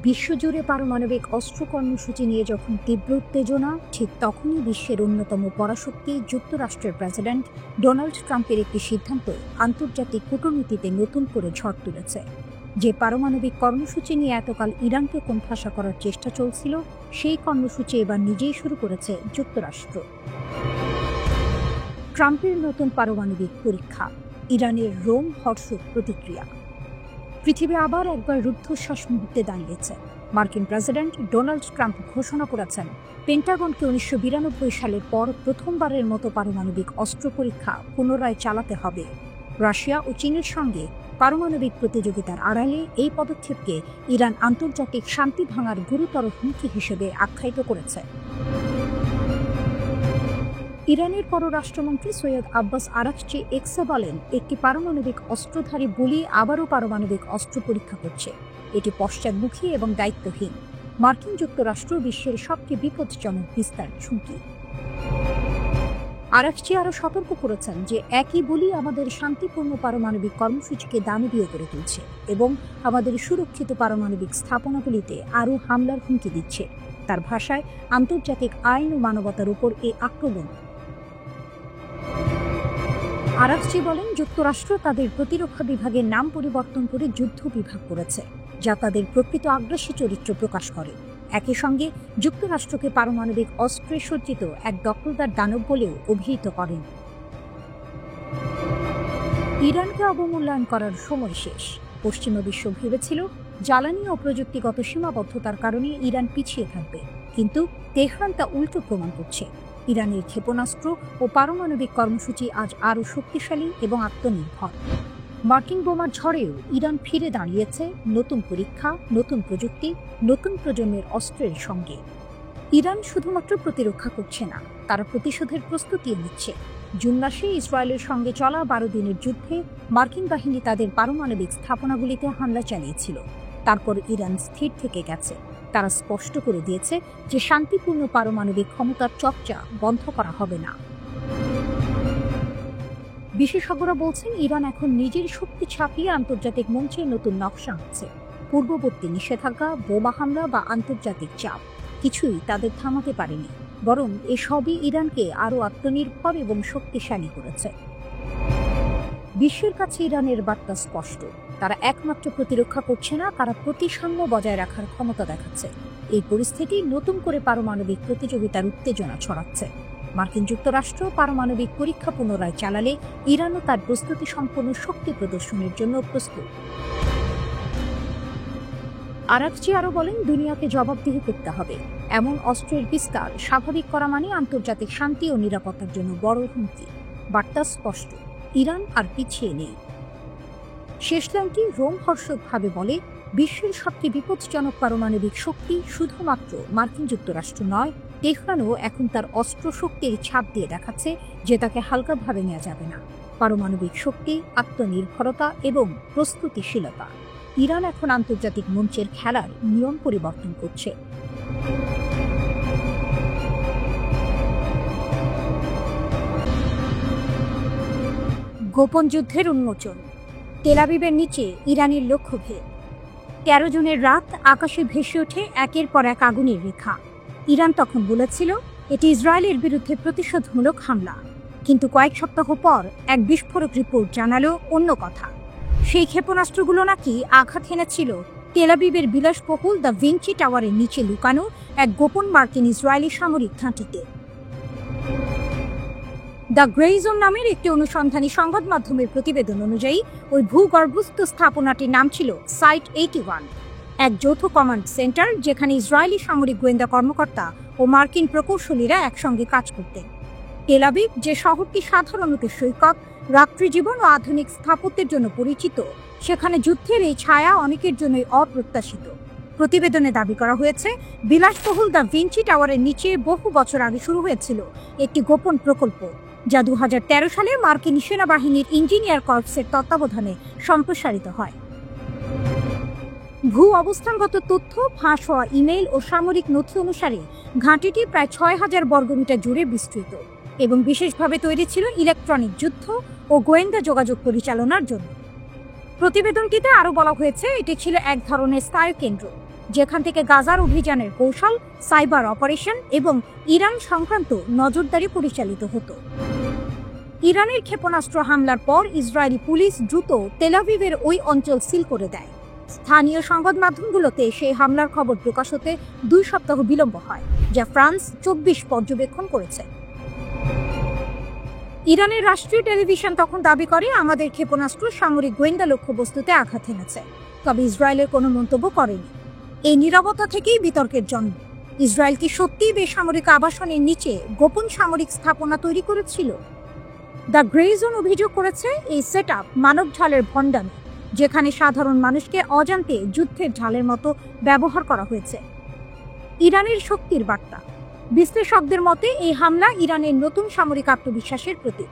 বিশ্বজুড়ে পারমাণবিক অস্ত্র কর্মসূচি নিয়ে যখন তীব্র উত্তেজনা, ঠিক তখনই বিশ্বের অন্যতম পরাশক্তি যুক্তরাষ্ট্রের প্রেসিডেন্ট ডোনাল্ড ট্রাম্পের একটি সিদ্ধান্ত আন্তর্জাতিক কূটনীতিতে নতুন করে ঝড় তুলেছে। যে পারমাণবিক কর্মসূচি নিয়ে এতকাল ইরানকে কোণঠাসা করার চেষ্টা চলছিল, সেই কর্মসূচি এবার নিজেই শুরু করেছে যুক্তরাষ্ট্র। ট্রাম্পের নতুন পারমাণবিক পরীক্ষা, ইরানের রোম হর্ষক প্রতিক্রিয়া। পৃথিবী আবার একবার রুদ্ধশ্বাস মুহূর্তে দাঁড়িয়েছে। মার্কিন প্রেসিডেন্ট ডোনাল্ড ট্রাম্প ঘোষণা করেছেন, পেন্টাগনকে 1992 সালের পর প্রথমবারের মতো পারমাণবিক অস্ত্র পরীক্ষা পুনরায় চালাতে হবে। রাশিয়া ও চীনের সঙ্গে পারমাণবিক প্রতিযোগিতার আড়ালে এই পদক্ষেপকে ইরান আন্তর্জাতিক শান্তি ভাঙার গুরুতর হুমকি হিসেবে আখ্যায়িত করেছে। ইরানের পররাষ্ট্রমন্ত্রী সৈয়দ আব্বাস আরাকচি এক্সে বলেন, একটি পারমাণবিক অস্ত্রধারী বলি আবারও পারমাণবিক অস্ত্র পরীক্ষা করছে। এটি পশ্চাদমুখী এবং দায়িত্বহীন। মার্কিন যুক্তরাষ্ট্র বিশ্বের সবচেয়ে বিপজ্জনক বিস্তার ঝুঁকি। আরাকচি আরও সতর্ক করেছেন যে একই বলি আমাদের শান্তিপূর্ণ পারমাণবিক কর্মসূচিকে দানবীয় করে তুলছে এবং আমাদের সুরক্ষিত পারমাণবিক স্থাপনাগুলিতে আরও হামলার হুমকি দিচ্ছে। তার ভাষায়, আন্তর্জাতিক আইন ও মানবতার উপর এই আক্রমণ। আরাকচি বলেন, যুক্তরাষ্ট্র তাদের প্রতিরক্ষা বিভাগের নাম পরিবর্তন করে যুদ্ধ বিভাগ করেছে, যা তাদের প্রকৃত আগ্রাসী চরিত্র প্রকাশ করে। একই সঙ্গে যুক্তরাষ্ট্রকে পারমাণবিক অস্ত্রে সজ্জিত এক দখলদার দানব বলেও অভিহিত করেন। ইরানকে অবমূল্যায়ন করার সময় শেষ। পশ্চিমা বিশ্ব ভেবেছিল জ্বালানি ও প্রযুক্তিগত সীমাবদ্ধতার কারণে ইরান পিছিয়ে থাকবে, কিন্তু তেহরান তা উল্টো প্রমাণ করছে। ইরানের ক্ষেপণাস্ত্র ও পারমাণবিক কর্মসূচি আজ আরও শক্তিশালী এবং আত্মনির্ভর। মার্কিন বোমার ঝড়েও ইরান ফিরে দাঁড়িয়েছে নতুন পরীক্ষা, নতুন প্রযুক্তি, নতুন প্রজন্মের অস্ত্রের সঙ্গে। ইরান শুধুমাত্র প্রতিরক্ষা করছে না, তারা প্রতিশোধের প্রস্তুতিও নিচ্ছে। জুন মাসে ইসরায়েলের সঙ্গে চলা 12 দিনের যুদ্ধে মার্কিন বাহিনী তাদের পারমাণবিক স্থাপনাগুলিতে হামলা চালিয়েছিল। তারপর ইরান স্থির থেকে গেছে। তারা স্পষ্ট করে দিয়েছে যে শান্তিপূর্ণ পারমাণবিক ক্ষমতার চর্চা বন্ধ করা হবে না। বিশেষজ্ঞরা বলছেন, ইরান এখন নিজের শক্তি ছাপিয়ে আন্তর্জাতিক মঞ্চে নতুন নকশা আনছে। পূর্ববর্তী নিষেধাজ্ঞা, বোমা হামলা বা আন্তর্জাতিক চাপ কিছুই তাদের থামাতে পারেনি, বরং এসবই ইরানকে আরও আত্মনির্ভর এবং শক্তিশালী করেছে। বিশ্বের কাছে ইরানের বার্তা স্পষ্ট, তারা একমাত্র প্রতিরক্ষা করছে না, তারা প্রতিসাম্য বজায় রাখার ক্ষমতা দেখাচ্ছে। এই পরিস্থিতি নতুন করে পারমাণবিক প্রতিযোগিতার উত্তেজনা ছড়াচ্ছে। মার্কিন যুক্তরাষ্ট্র পারমাণবিক পরীক্ষা পুনরায় চালালে ইরানও তার প্রস্তুতি সম্পন্ন শক্তি প্রদর্শনের জন্য প্রস্তুত। আরাকচি আরও বলেন, দুনিয়াকে জবাবদিহি করতে হবে। এমন অস্ত্রের বিস্তার স্বাভাবিক করা মানে আন্তর্জাতিক শান্তি ও নিরাপত্তার জন্য বড় হুমকি। বার্তা স্পষ্ট, ইরান আর পিছিয়ে নেই। শেষ লাইনটি রোম হর্ষকভাবে বলে, বিশ্বের সবচেয়ে বিপজ্জনক পারমাণবিক শক্তি শুধুমাত্র মার্কিন যুক্তরাষ্ট্র নয়, তেহরানও এখন তার অস্ত্র শক্তির ছাপ দিয়ে দেখাচ্ছে যে তাকে হালকাভাবে নেওয়া যাবে না। পারমাণবিক শক্তি, আত্মনির্ভরতা এবং প্রস্তুতিশীলতা, ইরান এখন আন্তর্জাতিক মঞ্চের খেলার নিয়ম পরিবর্তন করছে। গোপন যুদ্ধের উন্মোচন, তেল আবিবের নিচে ইরানের লক্ষ্যভেদ। 13 জুনের রাত আকাশে ভেসে ওঠে একের পর এক আগুনের রেখা। ইরান তখন বলেছিল এটি ইসরায়েলের বিরুদ্ধে প্রতিশোধমূলক হামলা, কিন্তু কয়েক সপ্তাহ পর এক বিস্ফোরক রিপোর্ট জানালো অন্য কথা। সেই ক্ষেপণাস্ত্রগুলো নাকি আঘাত হেনেছিল তেল আবিবের বিলাসবহুল দ্য ভিঞ্চি টাওয়ারের নিচে লুকানো এক গোপন মার্কিন ইসরায়েলি সামরিক ঘাঁটিতে। দ্য গ্রে জোন নামের একটি অনুসন্ধানী সংবাদ মাধ্যমের প্রতিবেদন অনুযায়ী ওই ভূগর্ভস্থ স্থাপনাটির নাম ছিল সাইট 81, এক যৌথ কমান্ড সেন্টার যেখানে ইসরায়েলি সামরিক গোয়েন্দা কর্মকর্তা ও মার্কিন প্রকৌশলীরা একসঙ্গে কাজ করতেন। তেল আবিব, যে শহরটি সাধারণত সৈকত, রাত্রি জীবন ও আধুনিক স্থাপত্যের জন্য পরিচিত, সেখানে যুদ্ধের এই ছায়া অনেকের জন্যই অপ্রত্যাশিত। প্রতিবেদনে দাবি করা হয়েছে, বিলাসবহুল দ্য ভিঞ্চি টাওয়ারের নিচে বহু বছর আগে শুরু হয়েছিল একটি গোপন প্রকল্প, যা 2013 সালে মার্কিন সেনাবাহিনীর ইঞ্জিনিয়ার কর্পসের তত্ত্বাবধানে সম্প্রসারিত হয়। ভূ অবস্থানগত তথ্য, ফাঁস হওয়া ইমেইল ও সামরিক নথি অনুসারে ঘাঁটিটি প্রায় 6000 বর্গমিটার জুড়ে বিস্তৃত এবং বিশেষভাবে তৈরি ছিল ইলেকট্রনিক যুদ্ধ ও গোয়েন্দা যোগাযোগ পরিচালনার জন্য। প্রতিবেদনটিতে আরও বলা হয়েছে, এটি ছিল এক ধরনের স্নায়ু কেন্দ্র যেখান থেকে গাজার অভিযানের কৌশল, সাইবার অপারেশন এবং ইরান সংক্রান্ত নজরদারি পরিচালিত হতো। ইরানের ক্ষেপণাস্ত্র হামলার পর ইসরায়েলি পুলিশ দ্রুত তেল আভিভের ওই অঞ্চল সিল করে দেয়। স্থানীয় সংবাদ মাধ্যমগুলোতে সেই হামলার খবর প্রকাশ হতে 2 সপ্তাহ বিলম্ব হয়, যা ফ্রান্স 24 পর্যবেক্ষণ করেছে। ইরানের রাষ্ট্রীয় টেলিভিশন তখন দাবি করে, আমাদের ক্ষেপণাস্ত্র সামরিক গোয়েন্দা লক্ষ্যবস্তুতে আঘাত এনেছে, তবে ইসরায়েলের কোনো মন্তব্য করেনি। এই নীরবতা থেকেই বিতর্কের জন্ম। ইসরায়েল কি সত্যিই বেসামরিক আবাসনের নিচে গোপন সামরিক স্থাপনা তৈরি করেছিল? দ্য গ্রে জোন অভিযোগ করেছে এই সেটআপ মানব ঢালের ভণ্ডামি, যেখানে সাধারণ মানুষকে অজান্তে যুদ্ধের ঢালের মতো ব্যবহার করা হয়েছে। ইরানের শক্তির বার্তা। বিশ্লেষকদের মতে এই হামলা ইরানের নতুন সামরিক আত্মবিশ্বাসের প্রতীক।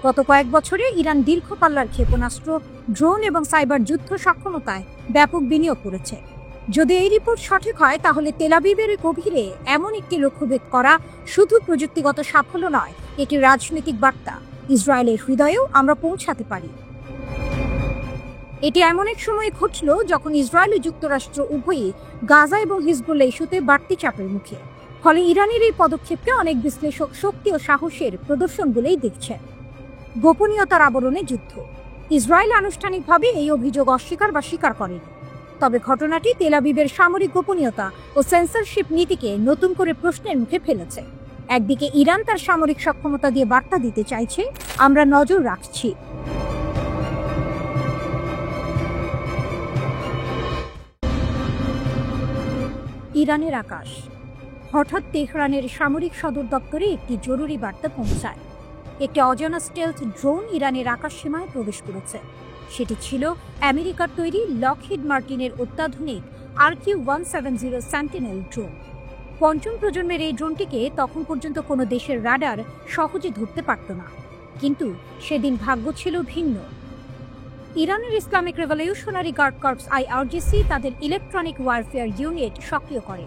গত কয়েক বছরে ইরান দীর্ঘ পাল্লার ক্ষেপণাস্ত্র, ড্রোন এবং সাইবার যুদ্ধ সক্ষমতায় ব্যাপক বিনিয়োগ করেছে। যদি এই রিপোর্ট সঠিক হয়, তাহলে তেল আভিভের গভীরে এমন একটি লক্ষ্যভেদ করা শুধু প্রযুক্তিগত সাফল্য নয়, এটি রাজনৈতিক বার্তা। ইসরায়েলের হৃদয়েও আমরা পৌঁছাতে পারি। এটি এমন এক সময় ঘটল যখন ইসরায়েল ও যুক্তরাষ্ট্র উভয়ই গাজা এবং হিজবুল্লাহ ইস্যুতে বাড়তি চাপের মুখে। ফলে ইরানের এই পদক্ষেপকে অনেক বিশ্লেষক শক্তি ও সাহসের প্রদর্শন বলেই দেখছেন। গোপনীয়তার আবরণে যুদ্ধ। ইসরায়েল আনুষ্ঠানিকভাবে এই অভিযোগ অস্বীকার বা স্বীকার করেনি, তবে ঘটনাটি তেল আভিভের সামরিক গোপনীয়তা ও সেন্সরশিপ নীতিকে নতুন করে প্রশ্নের মুখে ফেলেছে। একদিকে ইরান তার সামরিক সক্ষমতা দিয়ে বার্তা দিতে চাইছে, আমরা নজর রাখছি। ইরানের আকাশ। হঠাৎ তেহরানের সামরিক সদর দপ্তরে একটি জরুরি বার্তা পৌঁছায়। একটি অজানা স্টেলথ ড্রোন ইরানের আকাশ সীমায় প্রবেশ করেছে। সেটি ছিল আমেরিকার তৈরি লকহিড মার্টিনের অত্যাধুনিক RQ-170 সেন্টিনেল ড্রোন। পঞ্চম প্রজন্মের এই ড্রোনটিকে তখন পর্যন্ত কোনো দেশের রাডার সহজে ধরতে পারত না, কিন্তু সেদিন ভাগ্য ছিল ভিন্ন। ইরানের Islamic revolutionary guard corps IRGC তাদের ইলেকট্রনিক ওয়ারফেয়ার ইউনিট সক্রিয় করে।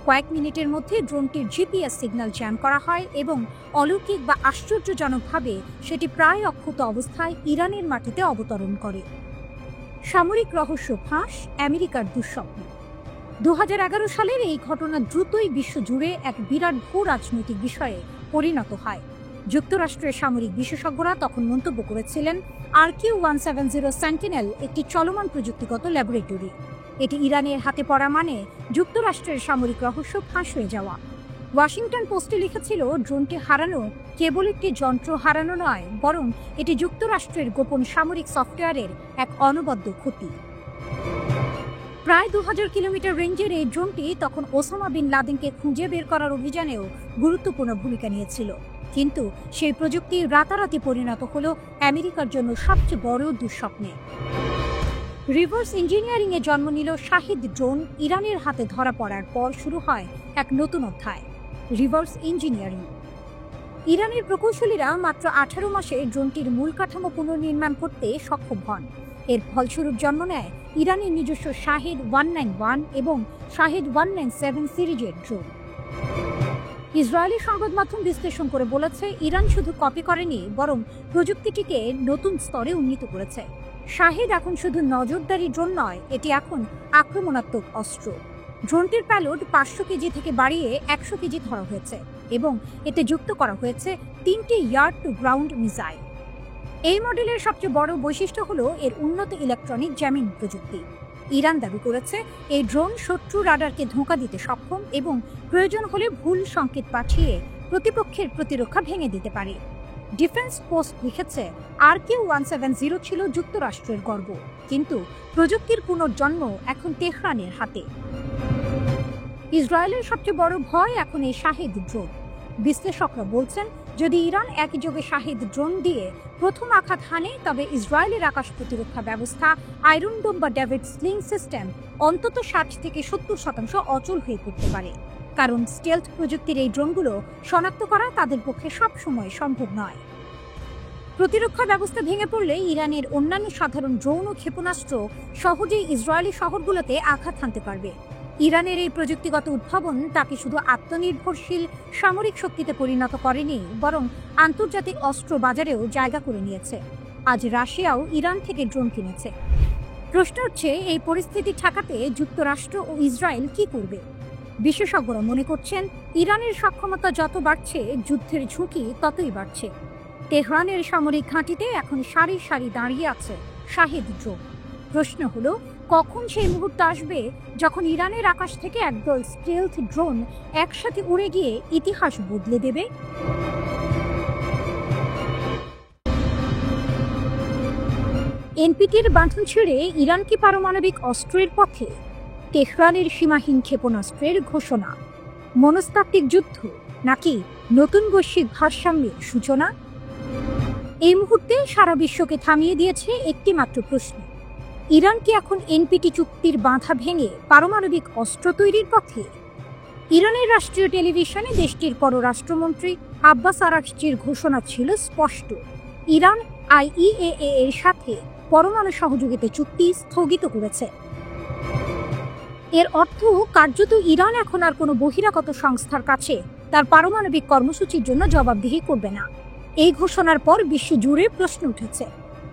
কয়েক মিনিটের মধ্যে ড্রোনটির GPS সিগন্যাল জ্যাম করা হয় এবং অলৌকিক বা আশ্চর্যজনকভাবে সেটি প্রায় অক্ষত অবস্থায় ইরানের মাটিতে অবতরণ করে। সামরিক রহস্য ফাঁস, আমেরিকার দুঃস্বপ্ন। 2011 সালের এই ঘটনা দ্রুতই বিশ্বজুড়ে এক বিরাট ভূ রাজনৈতিক বিষয়ে পরিণত হয়। যুক্তরাষ্ট্রের সামরিক বিশেষজ্ঞরা তখন মন্তব্য করেছিলেন, RQ-170 সেন্টিনেল একটি চলমান প্রযুক্তিগত ল্যাবরেটরি। এটি ইরানের হাতে পড়া মানে যুক্তরাষ্ট্রের সামরিক রহস্য ফাঁস হয়ে যাওয়া। ওয়াশিংটন পোস্টে লিখেছিল, ড্রোনটি হারানো কেবল একটি যন্ত্র হারানো নয়, বরং এটি যুক্তরাষ্ট্রের গোপন সামরিক সফটওয়্যারের এক অনবদ্য ক্ষতি। প্রায় 2000 কিলোমিটার রেঞ্জের এই ড্রোনটি তখন ওসামা বিন লাদেনকে খুঁজে বের করার অভিযানেও গুরুত্বপূর্ণ ভূমিকা নিয়েছিল। কিন্তু সেই প্রযুক্তি রাতারাতি পরিণত হল আমেরিকার জন্য সবচেয়ে বড় দুঃস্বপ্নে। রিভার্স ইঞ্জিনিয়ারিং এ জন্ম নিল শাহিদ ড্রোন। ইরানের হাতে ধরা পড়ার পর শুরু হয় এক নতুন অধ্যায়, রিভার্স ইঞ্জিনিয়ারিং। ইরানের প্রকৌশলীরা মাত্র 18 মাসে ড্রোনটির মূল কাঠামো পুনর্নির্মাণ করতে সক্ষম হন। এর ফলস্বরূপ জন্ম নেয় ইরানের নিজস্ব শাহিদ 191 এবং শাহিদ 197 সিরিজের ড্রোন। ইসরায়েলি সংবাদ মাধ্যম বিশ্লেষণ করে বলেছে, ইরান শুধু কপি করেনি, বরং প্রযুক্তিটিকে নতুন স্তরে উন্নীত করেছে। শাহিদ এখন শুধু নজরদারি ড্রোন নয়, এটি এখন আক্রমণাত্মক অস্ত্র। ড্রোনটির প্যালোড 500 কেজি থেকে বাড়িয়ে 100 কেজি ধরা হয়েছে এবং এতে যুক্ত করা হয়েছে 3টি ইয়ার্ড টু গ্রাউন্ড মিসাইল। এই মডেলের সবচেয়ে বড় বৈশিষ্ট্য হলো এর উন্নত ইলেকট্রনিক জ্যামিং প্রযুক্তি। ইরান দাবি করেছে, এই ড্রোন শত্রু রাডারকে ধোঁকা দিতে সক্ষম এবং প্রয়োজন হলে ভুল সংকেত পাঠিয়ে প্রতিপক্ষের প্রতিরক্ষা ভেঙে দিতে পারে। ডিফেন্স পোস্ট লিখেছে, RQ-170 ছিল যুক্তরাষ্ট্রের গর্ব, কিন্তু প্রযুক্তির পুনর্জন্ম এখন তেহরানের হাতে। ইসরায়েলের সবচেয়ে বড় ভয় এখন এই শাহিদ ড্রোন। বিশ্লেষকরা বলছেন, যদি ইরান একযোগে শাহিদ ড্রোন দিয়ে প্রথম আঘাত হানে, তবে ইসরায়েলের আকাশ প্রতিরক্ষা ব্যবস্থা আয়রন ডোম বা ডেভিড স্লিং সিস্টেম অন্তত 60 থেকে 70% অচল হয়ে পড়তে পারে। কারণ স্টেলথ প্রযুক্তির এই ড্রোনগুলো শনাক্ত করা তাদের পক্ষে সবসময় সম্ভব নয়। প্রতিরক্ষা ব্যবস্থা ভেঙে পড়লে ইরানের অন্যান্য সাধারণ ড্রোন ও ক্ষেপণাস্ত্র সহজেই ইসরায়েলি শহরগুলোতে আঘাত হানতে পারবে। ইরানের এই প্রযুক্তিগত উদ্ভাবন তাকে শুধু আত্মনির্ভরশীল সামরিক শক্তিতে পরিণত করেনি, বরং আন্তর্জাতিক অস্ত্র বাজারেও জায়গা করে নিয়েছে। আজ রাশিয়াও ইরান থেকে ড্রোন কিনেছে। প্রশ্ন হচ্ছে, এই পরিস্থিতি ঠেকাতে যুক্তরাষ্ট্র ও ইসরায়েল কি করবে? বিশেষজ্ঞরা মনে করছেন, ইরানের সক্ষমতা যত বাড়ছে যুদ্ধের ঝুঁকি ততই বাড়ছে। তেহরানের সামরিক ঘাঁটিতে এখন সারি সারি দাঁড়িয়ে আছে শাহেদ ড্রোন। প্রশ্ন হলো, কখন সেই মুহূর্ত আসবে যখন ইরানের আকাশ থেকে একদল স্টেলথ ড্রোন একসাথে উড়ে গিয়ে ইতিহাস বদলে দেবে? এনপিটির বাঁধন ছেড়ে ইরান কি পারমাণবিক অস্ত্রের পথে? তেহরানের সীমাহীন ক্ষেপণাস্ত্রের ঘোষণা মনস্তাত্ত্বিক যুদ্ধ, নাকি নতুন বৈশ্বিক ভারসাম্যের সূচনা? এই মুহূর্তে সারা বিশ্বকে থামিয়ে দিয়েছে একটি মাত্র প্রশ্ন: ইরান কি এখন এনপিটি চুক্তির বাঁধা ভেঙে পারমাণবিক অস্ত্র তৈরির পথে? ইরানের রাষ্ট্রীয় টেলিভিশনে দেশটির পররাষ্ট্রমন্ত্রী আব্বাস আরাগচির ঘোষণা ছিল স্পষ্ট: ইরান আইইএএ এর সাথে পরমাণু সহযোগিতা চুক্তি স্থগিত করেছে। এর অর্থ কার্যত ইরান এখন আর কোনো বহিরাগত সংস্থার কাছে তার পারমাণবিক কর্মসূচির জন্য জবাবদিহি করবে না। এই ঘোষণার পর বিশ্ব জুড়ে প্রশ্ন উঠেছে,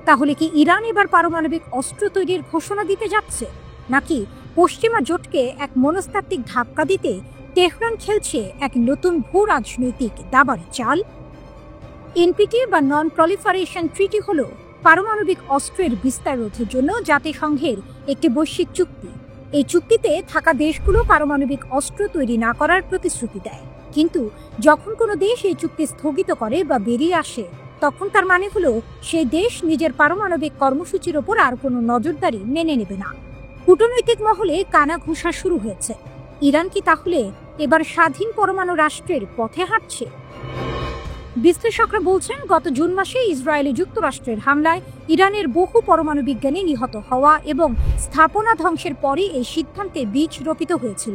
তাহলে কি ইরান এবার পারমাণবিক অস্ত্র তৈরির ঘোষণা দিতে যাচ্ছে, নাকি পশ্চিমা জোটকে এক মনস্তাত্ত্বিক ধাক্কা দিতে তেহরান খেলছে এক নতুন ভূ রাজনৈতিক দাবার চাল? এনপিটি বা নন প্রলিফারেশন ট্রিটি হল পারমাণবিক অস্ত্রের বিস্তার রোধের জন্য জাতিসংঘের একটি বৈশ্বিক চুক্তি। এই চুক্তিতে থাকা দেশগুলো পারমাণবিক অস্ত্র তৈরি না করার প্রতিশ্রুতি দেয়, কিন্তু যখন কোনো দেশ এই চুক্তি স্থগিত করে বা বেরিয়ে আসে, তখন তার মানে হলো সেই দেশ নিজের পারমাণবিক কর্মসূচির ওপর আর কোনো নজরদারি মেনে নেবে না। কূটনৈতিক মহলে কানাঘুষা শুরু হয়েছে। ইরান কি তাহলে এবার স্বাধীন পরমাণু রাষ্ট্রের পথে হাঁটছে? বিশ্লেষকরা বলছেন, গত জুন মাসে ইসরায়েলে যুক্তরাষ্ট্রের হামলায় ইরানের বহু পরমাণু বিজ্ঞানী নিহত হওয়া এবং স্থাপনা ধ্বংসের পরে এই সিদ্ধান্তে বীজ রোপিত হয়েছিল।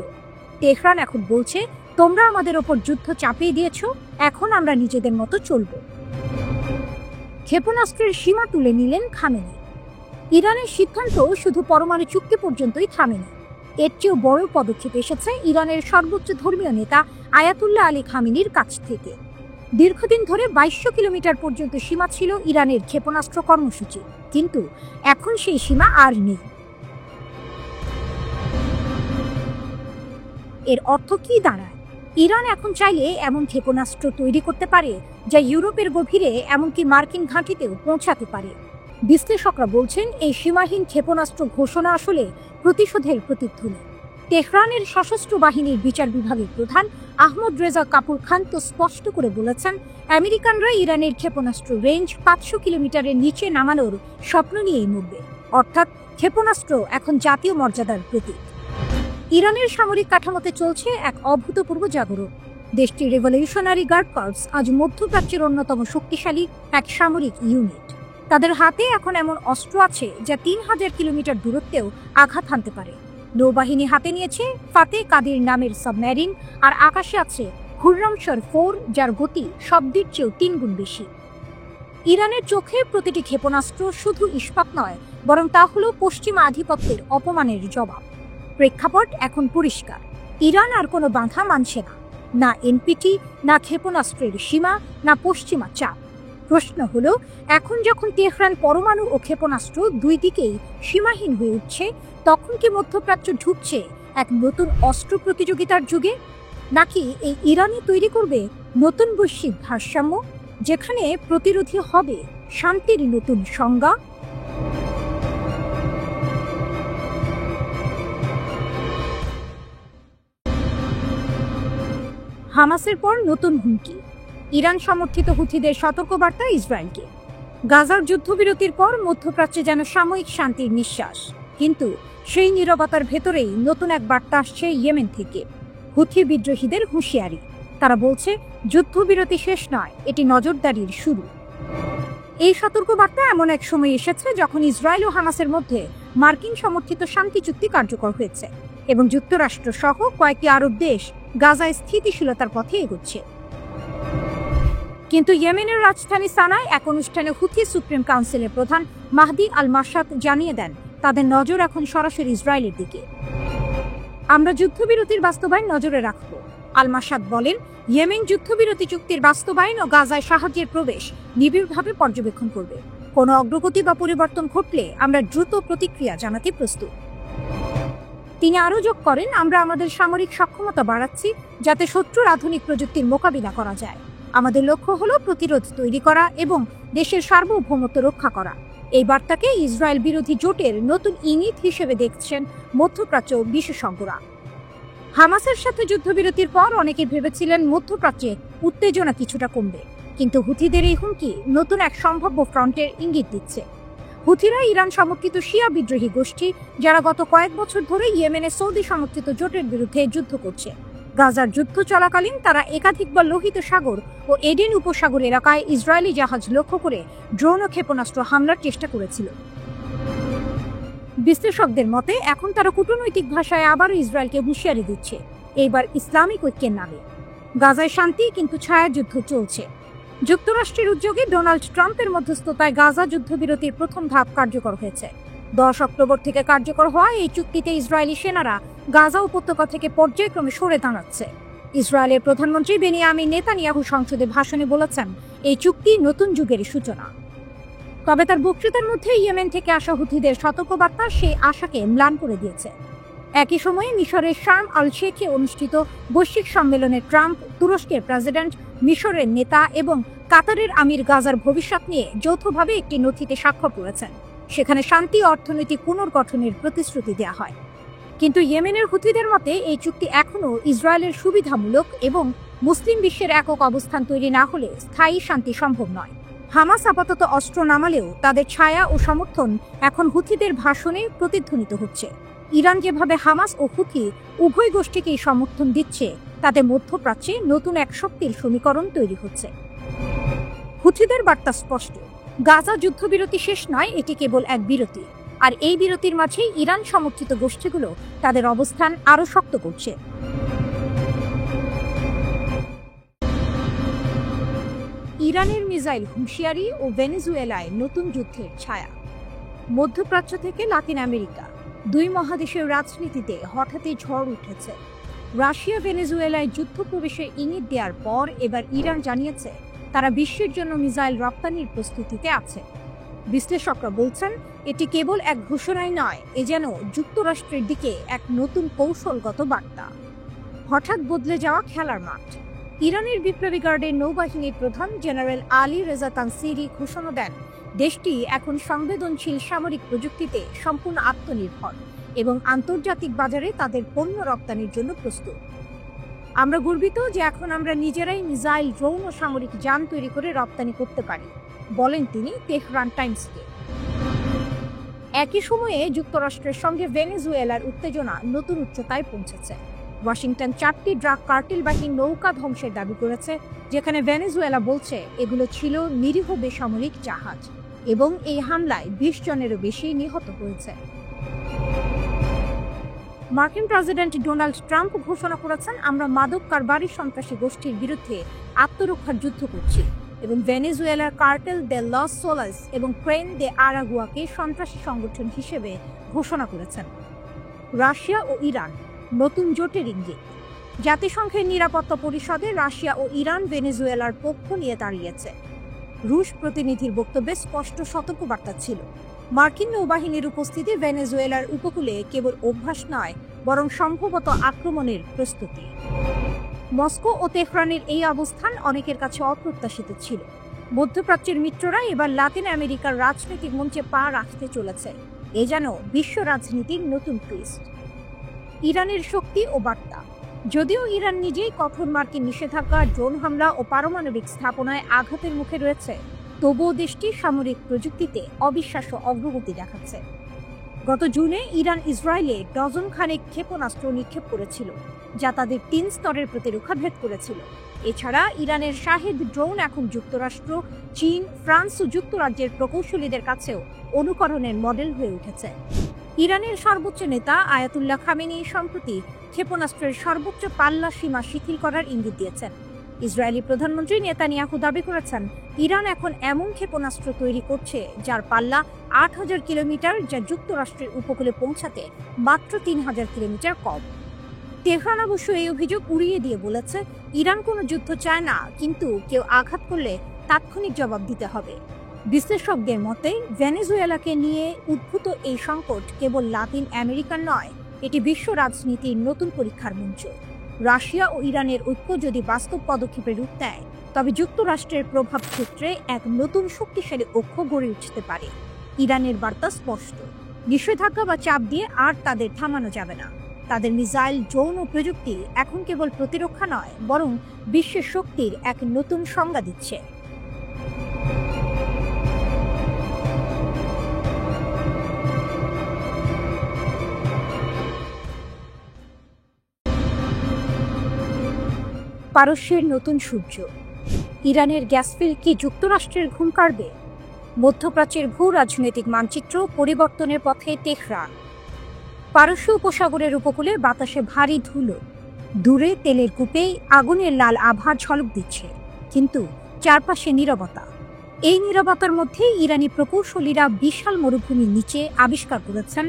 তেহরান এখন বলছে, তোমরা আমাদের ওপর যুদ্ধ চাপিয়ে দিয়েছ, এখন আমরা নিজেদের মতো চলব। ক্ষেপণাস্ত্রের সীমা তুলে নিলেন খামেনি। ইরানের সিদ্ধান্ত শুধু পরমাণু চুক্তি পর্যন্তই থামেনি, এর চেয়েও বড় পদক্ষেপ এসেছে ইরানের সর্বোচ্চ ধর্মীয় নেতা আয়াতুল্লাহ আলী খামেনির কাছ থেকে। দীর্ঘদিন ধরে 2200 কিলোমিটার পর্যন্ত সীমা ছিল ইরানের ক্ষেপণাস্ত্র কর্মসূচি, কিন্তু এখন সেই সীমা আর নেই। এর অর্থ কি দাঁড়ায়? ইরান এখন চাইলে এমন ক্ষেপণাস্ত্র তৈরি করতে পারে যা ইউরোপের গভীরে, এমনকি মার্কিন ঘাঁটিতেও পৌঁছাতে পারে। বিশ্লেষকরা বলছেন, এই সীমাহীন ক্ষেপণাস্ত্র ঘোষণা আসলে প্রতিশোধের প্রতিধ্বনি। তেহরানের সশস্ত্র বাহিনীর বিচার বিভাগের প্রধান আহমদ রেজা কাপুর খান তো স্পষ্ট করে বলেছেন, আমেরিকানরা ইরানের ক্ষেপণাস্ত্র রেঞ্জ 500 কিলোমিটারের নিচে নামানোর স্বপ্ন নিয়েই মরবে। অর্থাৎ ক্ষেপণাস্ত্র এখন জাতীয় মর্যাদার প্রতীক। ইরানের সামরিক কাঠামোতে চলছে এক অভূতপূর্ব জাগরণ। দেশটির রেভলিউশনারি গার্ড কর্পস আজ মধ্যপ্রাচ্যের অন্যতম শক্তিশালী এক সামরিক ইউনিট। তাদের হাতে এখন এমন অস্ত্র আছে যা 3000 কিলোমিটার দূরত্বেও আঘাত হানতে পারে। নৌবাহিনী হাতে নিয়েছে ফাতে কাদির নামের সাবমেরিন, আর আকাশে আছে খুররমশর 4, যার গতি শব্দের চেয়েও 3 গুণ বেশি। ইরানের চোখে প্রতিটি ক্ষেপণাস্ত্র শুধু ইস্পাত নয়, বরং তা হলো পশ্চিমা আধিপত্যের অপমানের জবাব। প্রেক্ষাপট এখন পরিষ্কার, ইরান আর কোনো বাধা মানছে না, না এনপিটি, না ক্ষেপণাস্ত্রের সীমা, না পশ্চিমা চাপ। প্রশ্ন হলো, এখন যখন তেহরান পরমাণু ও ক্ষেপণাস্ত্র দুই দিকেই সীমাহীন হয়ে উঠছে, তখন কি মধ্যপ্রাচ্য ঢুকছে এক নতুন অস্ত্র প্রতিযোগিতার যুগে, নাকি এই ইরানই তৈরি করবে নতুন বৈশ্বিক ভারসাম্য, যেখানে প্রতিরোধী হবে শান্তির নতুন সংজ্ঞা? হামাসের পর নতুন হুমকি, ইরান সমর্থিত হুথিদের সতর্কবার্তা ইসরায়েলকে। গাজার যুদ্ধবিরতির পর মধ্যপ্রাচ্যে যেন সাময়িক শান্তির নিঃশ্বাস, কিন্তু সেই নীরবতার ভেতরেই নতুন এক বার্তা আসছে ইয়েমেন থেকে। হুথি বিদ্রোহীদের হুঁশিয়ারি, তারা বলছে যুদ্ধবিরতি শেষ নয়, এটি নজরদারির শুরু। এই সতর্কবার্তা এমন এক সময় এসেছে যখন ইসরায়েল ও হামাসের মধ্যে মার্কিন সমর্থিত শান্তি চুক্তি কার্যকর হয়েছে এবং যুক্তরাষ্ট্র সহ কয়েকটি আরব দেশ গাজায় স্থিতিশীলতার পথে এগোচ্ছে। কিন্তু ইয়েমেনের রাজধানী সানায় এক অনুষ্ঠানে হুথি সুপ্রিম কাউন্সিলের প্রধান মাহদি আল মাসাদ জানিয়ে দেন, তাদের নজর এখন সরাসরি ইসরায়েলের দিকে। আমরা যুদ্ধবিরতির বাস্তবায়ন নজরে রাখব। আল মাসাদ বলেন, ইয়েমেন যুদ্ধবিরতি চুক্তির বাস্তবায়ন ও গাজায় সাহায্যের প্রবেশ নিবিড়ভাবে পর্যবেক্ষণ করবে। কোনো অগ্রগতি বা পরিবর্তন ঘটলে আমরা দ্রুত প্রতিক্রিয়া জানাতে প্রস্তুত। তিনি আরও যোগ করেন, আমরা আমাদের সামরিক সক্ষমতা বাড়াচ্ছি যাতে শত্রুর আধুনিক প্রযুক্তির মোকাবিলা করা যায়। আমাদের লক্ষ্য হলো প্রতিরোধ তৈরি করা এবং দেশের সার্বভৌমত্ব রক্ষা করা। এই বার্তাকে ইসরায়েল বিরোধী জোটের নতুন ইঙ্গিত হিসেবে দেখছেন মধ্যপ্রাচ্য বিশেষজ্ঞরা। হামাসের সাথে যুদ্ধবিরতির পর অনেকে ভেবেছিলেন মধ্যপ্রাচ্যে উত্তেজনা কিছুটা কমবে, কিন্তু হুথিদের এই হুমকি নতুন এক সম্ভাব্য ফ্রন্টের ইঙ্গিত দিচ্ছে। হুথিরা ইরান সমর্থিত শিয়া বিদ্রোহী গোষ্ঠী, যারা গত কয়েক বছর ধরে ইয়েমেনে সৌদি সমর্থিত জোটের বিরুদ্ধে যুদ্ধ করছে। গাজার যুদ্ধ চলাকালীন তারা একাধিকবার লোহিত সাগর ও এডেন উপসাগর এলাকায় ইসরায়েলি জাহাজ লক্ষ্য করে ড্রোন ও ক্ষেপণাস্ত্র হামলার চেষ্টা করেছিল। বিশ্লেষকদের মতে এখন তারা কূটনৈতিক ভাষায় আবারও ইসরায়েলকে হুঁশিয়ারি দিচ্ছে, এইবার ইসলামিক ঐক্যের নামে। গাজায় শান্তি, কিন্তু ছায়াযুদ্ধ চলছে। যুক্তরাষ্ট্রের উদ্যোগে ডোনাল্ড ট্রাম্পের মধ্যস্থতায় গাজা যুদ্ধবিরতির প্রথম ধাপ কার্যকর হয়েছে। 10 অক্টোবর থেকে কার্যকর হওয়া এই চুক্তিতে ইসরায়েলি সেনারা গাজা উপত্যকা থেকে পর্যায়ক্রমে সরে দাঁড়াচ্ছে। ইসরায়েলের প্রধানমন্ত্রী বেনিয়ামিন নেতানিয়াহু সংসদে ভাষণে বলেছেন, এই চুক্তি নতুন যুগের সূচনা। তবে তার বক্তৃতার মধ্যে ইয়েমেন থেকে আসা হুথিদের সতর্কবার্তা সেই আশাকে ম্লান করে দিয়েছে। একই সময়ে মিশরের শার্ম আল শেখে অনুষ্ঠিত বৈশ্বিক সম্মেলনে ট্রাম্প, তুরস্কের প্রেসিডেন্ট, মিশরের নেতা এবং কাতারের আমির গাজার ভবিষ্যৎ নিয়ে যৌথভাবে একটি নথিতে স্বাক্ষর করেছেন। সেখানে শান্তি ও অর্থনৈতিক পুনর্গঠনের প্রতিশ্রুতি দেওয়া হয়। কিন্তু ইয়েমেনের হুথিদের মতে এই চুক্তি এখনও ইসরায়েলের সুবিধামূলক এবং মুসলিম বিশ্বের একক অবস্থান তৈরি না হলে স্থায়ী শান্তি সম্ভব নয়। হামাস আপাতত অস্ত্র নামালেও তাদের ছায়া ও সমর্থন এখন হুথিদের ভাষণে প্রতিধ্বনিত হচ্ছে। ইরান যেভাবে হামাস ও হুথি উভয় গোষ্ঠীকেই সমর্থন দিচ্ছে, তাতে মধ্যপ্রাচ্যে নতুন এক শক্তির সমীকরণ তৈরি হচ্ছে। হুথিদের বার্তা স্পষ্ট, গাজা যুদ্ধবিরতি শেষ নয়, এটি কেবল এক বিরতি। আর এই বিরতির মাঝেই ইরান সমর্থিত গোষ্ঠীগুলো তাদের অবস্থান আরও শক্ত করছে। ইরানের মিসাইল হুঁশিয়ারি ও ভেনেজুয়েলায় নতুন যুদ্ধের ছায়া। মধ্যপ্রাচ্য থেকে লাতিন আমেরিকা, দুই মহাদেশের রাজনীতিতে হঠাৎই ঝড় উঠেছে। রাশিয়া ভেনেজুয়েলায় যুদ্ধ প্রবেশের ইঙ্গিত দেওয়ার পর এবার ইরান জানিয়েছে তারা বিশ্বের জন্য মিসাইল রপ্তানির প্রস্তুতিতে আছে। বিশ্লেষকরা বলছেন, এটি কেবল এক ঘোষণাই নয়, এ যেন যুক্তরাষ্ট্রের দিকে এক নতুন কৌশলগত বার্তা। হঠাৎ বদলে যাওয়া খেলার মাঠ। ইরানের বিপ্লবী গার্ডের নৌবাহিনীর প্রধান জেনারেল আলী রেজা তানসিরি ঘোষণা দেন, দেশটি এখন সংবেদনশীল সামরিক প্রযুক্তিতে সম্পূর্ণ আত্মনির্ভর এবং আন্তর্জাতিক বাজারে তাদের পণ্য রপ্তানির জন্য প্রস্তুত। আমরা গর্বিত যে এখন আমরা নিজেরাই মিসাইল, ড্রোন ও সামরিক যান তৈরি করে রপ্তানি করতে পারি, বলেন তিনি তেহরান টাইমসকে। একই সময়ে যুক্তরাষ্ট্রের সঙ্গে ভেনেজুয়েলার উত্তেজনা নতুন উচ্চতায় পৌঁছেছে। ওয়াশিংটন 4টি ড্রাগ কার্টেলবাহী নৌকা ধ্বংসের দাবি করেছে, যেখানে ভেনেজুয়েলা বলছে এগুলো ছিল নিরীহ বেসামরিক জাহাজ এবং এই হামলায় 20 জনেরও বেশি নিহত হয়েছে। মার্কিন প্রেসিডেন্ট ডোনাল্ড ট্রাম্প ঘোষণা করেছেন, আমরা মাদক কারবারি সন্ত্রাসী গোষ্ঠীর বিরুদ্ধে আত্মরক্ষার যুদ্ধ করছি এবং ভেনেজুয়েলার কার্টেল দে লস সোলাস এবং ক্রেন দে আরাগুয়াকে সন্ত্রাসী সংগঠন হিসেবে ঘোষণা করেছেন। রাশিয়া ও ইরান নতুন জোটের ইঙ্গিত। জাতিসংঘের নিরাপত্তা পরিষদে রাশিয়া ও ইরান ভেনেজুয়েলার পক্ষ নিয়ে দাঁড়িয়েছে। রুশ প্রতিনিধির বক্তব্যে স্পষ্ট সতর্কবার্তা ছিল, মার্কিন নৌবাহিনীর উপস্থিতি ভেনেজুয়েলার উপকূলে কেবল অভ্যাস নয়, বরং সম্ভবত আক্রমণের প্রস্তুতি। মস্কো ও তেহরানের এই অবস্থান অনেকের কাছে অপ্রত্যাশিত ছিল। মধ্যপ্রাচ্যের মিত্ররা এবার লাতিন আমেরিকার রাজনৈতিক মঞ্চে পা রাখতে চলেছে, এ যেন বিশ্ব রাজনীতির নতুন টুইস্ট। ইরানের শক্তি ও বার্তা। যদিও ইরান নিজেই কঠোর মার্কিন নিষেধাজ্ঞা, ড্রোন হামলা ও পারমাণবিক স্থাপনায় আঘাতের মুখে রয়েছে, তবুও দেশটি সামরিক প্রযুক্তিতে অবিশ্বাস্য অগ্রগতি দেখাচ্ছে। গত জুনে ইরান ইসরায়েলে ডজন খানেক ক্ষেপণাস্ত্র নিক্ষেপ করেছিল, যা তাদের 3 স্তরের প্রতিরক্ষা ভেদ করেছিল। এছাড়া ইরানের শাহেদ ড্রোন এখন যুক্তরাষ্ট্র, চীন, ফ্রান্স ও যুক্তরাজ্যের প্রকৌশলীদের কাছেও অনুকরণের মডেল হয়ে উঠেছে। ইরানের সর্বোচ্চ নেতা আয়াতুল্লাহ খামেনি সম্প্রতি ক্ষেপণাস্ত্রের সর্বোচ্চ পাল্লা সীমা শিথিল করার ইঙ্গিত দিয়েছেন। ইসরায়েলি প্রধানমন্ত্রী নেতানিয়াহু দাবি করেছেন, ইরান এখন এমন ক্ষেপণাস্ত্র তৈরি করছে যার পাল্লা 8000 কিলোমিটার, যা যুক্তরাষ্ট্রের উপকূলে পৌঁছাতে মাত্র 3000 কিলোমিটার কম। তেহরান অবশ্য এই অভিযোগ উড়িয়ে দিয়ে বলেছে, ইরান কোনো যুদ্ধ চায় না, কিন্তু কেউ আঘাত করলে তাৎক্ষণিক জবাব দিতে হবে। বিশ্লেষকদের মতে ভেনেজুয়েলাকে নিয়ে উদ্ভূত এই সংকট কেবল লাতিন আমেরিকার নয়, এটি বিশ্ব রাজনীতির নতুন পরীক্ষার মঞ্চ। রাশিয়া ও ইরানের ঐক্য যদি বাস্তব পদক্ষেপে রূপ দেয়, তবে যুক্তরাষ্ট্রের প্রভাব ক্ষেত্রে এক নতুন শক্তিশালী অক্ষ গড়ে উঠতে পারে। ইরানের বার্তা স্পষ্ট, নিষেধাজ্ঞা বা চাপ দিয়ে আর তাদের থামানো যাবে না। তাদের মিসাইল, ড্রোন ও প্রযুক্তি এখন কেবল প্রতিরক্ষা নয়, বরং বিশ্বের শক্তির এক নতুন সংজ্ঞা দিচ্ছে। পারস্যের নতুন সূর্য। ইরানের গ্যাসফিল্ড কি যুক্তরাষ্ট্রের ঘুম কাড়বে? মধ্যপ্রাচ্যের ভূ রাজনৈতিক মানচিত্র পরিবর্তনের পথে তেহরান। পারস্য উপসাগরের উপকূলে বাতাসে ভারী ধুলো, দূরে তেলের কূপে আগুনের লাল আভা ঝলক দিচ্ছে, কিন্তু চারপাশে নীরবতা। এই নীরবতার মধ্যে ইরানি প্রকৌশলীরা বিশাল মরুভূমির নিচে আবিষ্কার করেছেন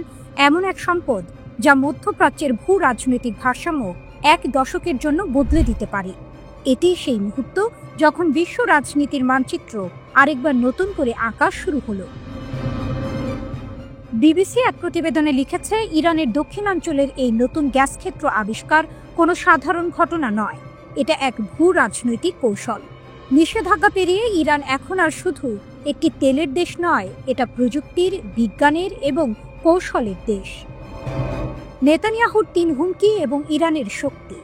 এমন এক সম্পদ যা মধ্যপ্রাচ্যের ভূ রাজনৈতিক ভারসাম্য এক দশকের জন্য বদলে দিতে পারে। এটি সেই মুহূর্ত যখন বিশ্ব রাজনীতির মানচিত্র আরেকবার নতুন করে আঁকা শুরু হলো। বিবিসি এক প্রতিবেদনে লিখেছে, ইরানের দক্ষিণাঞ্চলের এই নতুন গ্যাস ক্ষেত্র আবিষ্কার কোনো সাধারণ ঘটনা নয়, এটা এক ভূ রাজনৈতিক কৌশল। নিষেধাজ্ঞা পেরিয়ে ইরান এখন আর শুধু একটি তেলের দেশ নয়, এটা প্রযুক্তির, বিজ্ঞানের এবং কৌশলের দেশ। নেতানিয়াহুর ৩ হুমকি এবং ইরানের শক্তি।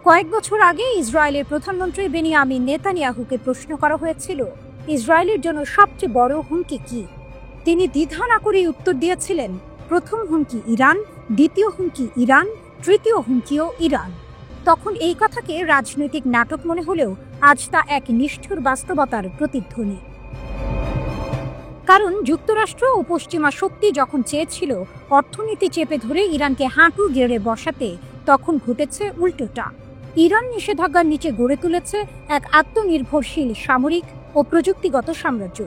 কয়েক বছর আগে ইসরায়েলের প্রধানমন্ত্রী বেনিয়ামিন নেতানিয়াহুকে প্রশ্ন করা হয়েছিল, ইসরায়েলের জন্য সবচেয়ে বড় হুমকি কি? তিনি দ্বিধা না করেই উত্তর দিয়েছিলেন, প্রথম হুমকি ইরান, দ্বিতীয় হুমকি ইরান, তৃতীয় হুমকিও ইরান। তখন এই কথাকে রাজনৈতিক নাটক মনে হলেও আজ তা এক নিষ্ঠুর বাস্তবতার প্রতিধ্বনি। কারণ যুক্তরাষ্ট্র ও পশ্চিমা শক্তি যখন চেয়েছিল অর্থনীতি চেপে ধরে ইরানকে হাঁটু গেড়ে বসাতে, তখন ঘটেছে উল্টোটা। ইরান নিষেধাজ্ঞার নিচে গড়ে তুলেছে এক আত্মনির্ভরশীল সামরিক ও প্রযুক্তিগত সাম্রাজ্য।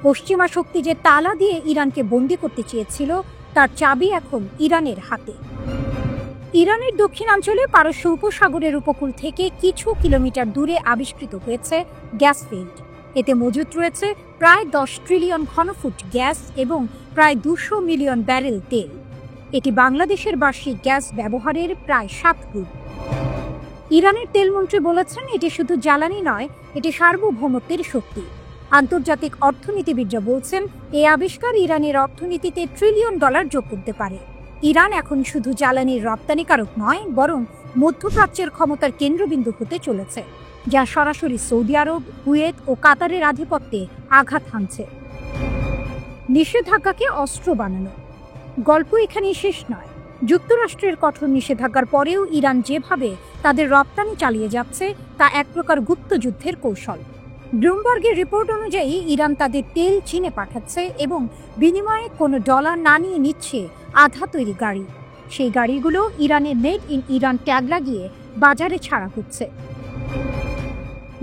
পশ্চিমা শক্তি যে তালা দিয়ে ইরানকে বন্দী করতে চেয়েছিল, তার চাবি এখন ইরানের হাতে। ইরানের দক্ষিণাঞ্চলে পারস্য উপসাগরের উপকূল থেকে কিছু কিলোমিটার দূরে আবিষ্কৃত হয়েছে গ্যাস ফিল্ড। এতে মজুত রয়েছে প্রায় 10 ট্রিলিয়ন ঘনফুট গ্যাস এবং প্রায় 200 মিলিয়ন ব্যারেল তেল। এটি বাংলাদেশের বার্ষিক গ্যাস ব্যবহারের প্রায় 7 গুণ। ইরানের তেলমন্ত্রী বলেছেন, এটি শুধু জ্বালানি নয়, এটি সার্বভৌমত্বের শক্তি। আন্তর্জাতিক অর্থনীতিবিদরা বলছেন, এই আবিষ্কার ইরানের অর্থনীতিতে $1 ট্রিলিয়ন যোগ করতে পারে। ইরান এখন শুধু জ্বালানির রপ্তানিকারক নয়, বরং মধ্যপ্রাচ্যের ক্ষমতার কেন্দ্রবিন্দু হতে চলেছে, যা সরাসরি সৌদি আরব, কুয়েত ও কাতারের আধিপত্যে আঘাত হানছে। নিষেধাজ্ঞাকে অস্ত্র বানানো। গল্প এখানেই শেষ নয়। যুক্তরাষ্ট্রের কঠোর নিষেধাজ্ঞার পরেও ইরান যেভাবে তাদের রপ্তানি চালিয়ে যাচ্ছে, তা এক প্রকার গুপ্তযুদ্ধের কৌশল। ব্লুমবার্গের রিপোর্ট অনুযায়ী ইরান তাদের তেল চীনে পাঠাচ্ছে এবং বিনিময়ে কোনো ডলার না নিয়ে নিচ্ছে আধা তৈরি গাড়ি। সেই গাড়িগুলো ইরানের মেড ইন ইরান ট্যাগ লাগিয়ে বাজারে ছাড়া হচ্ছে।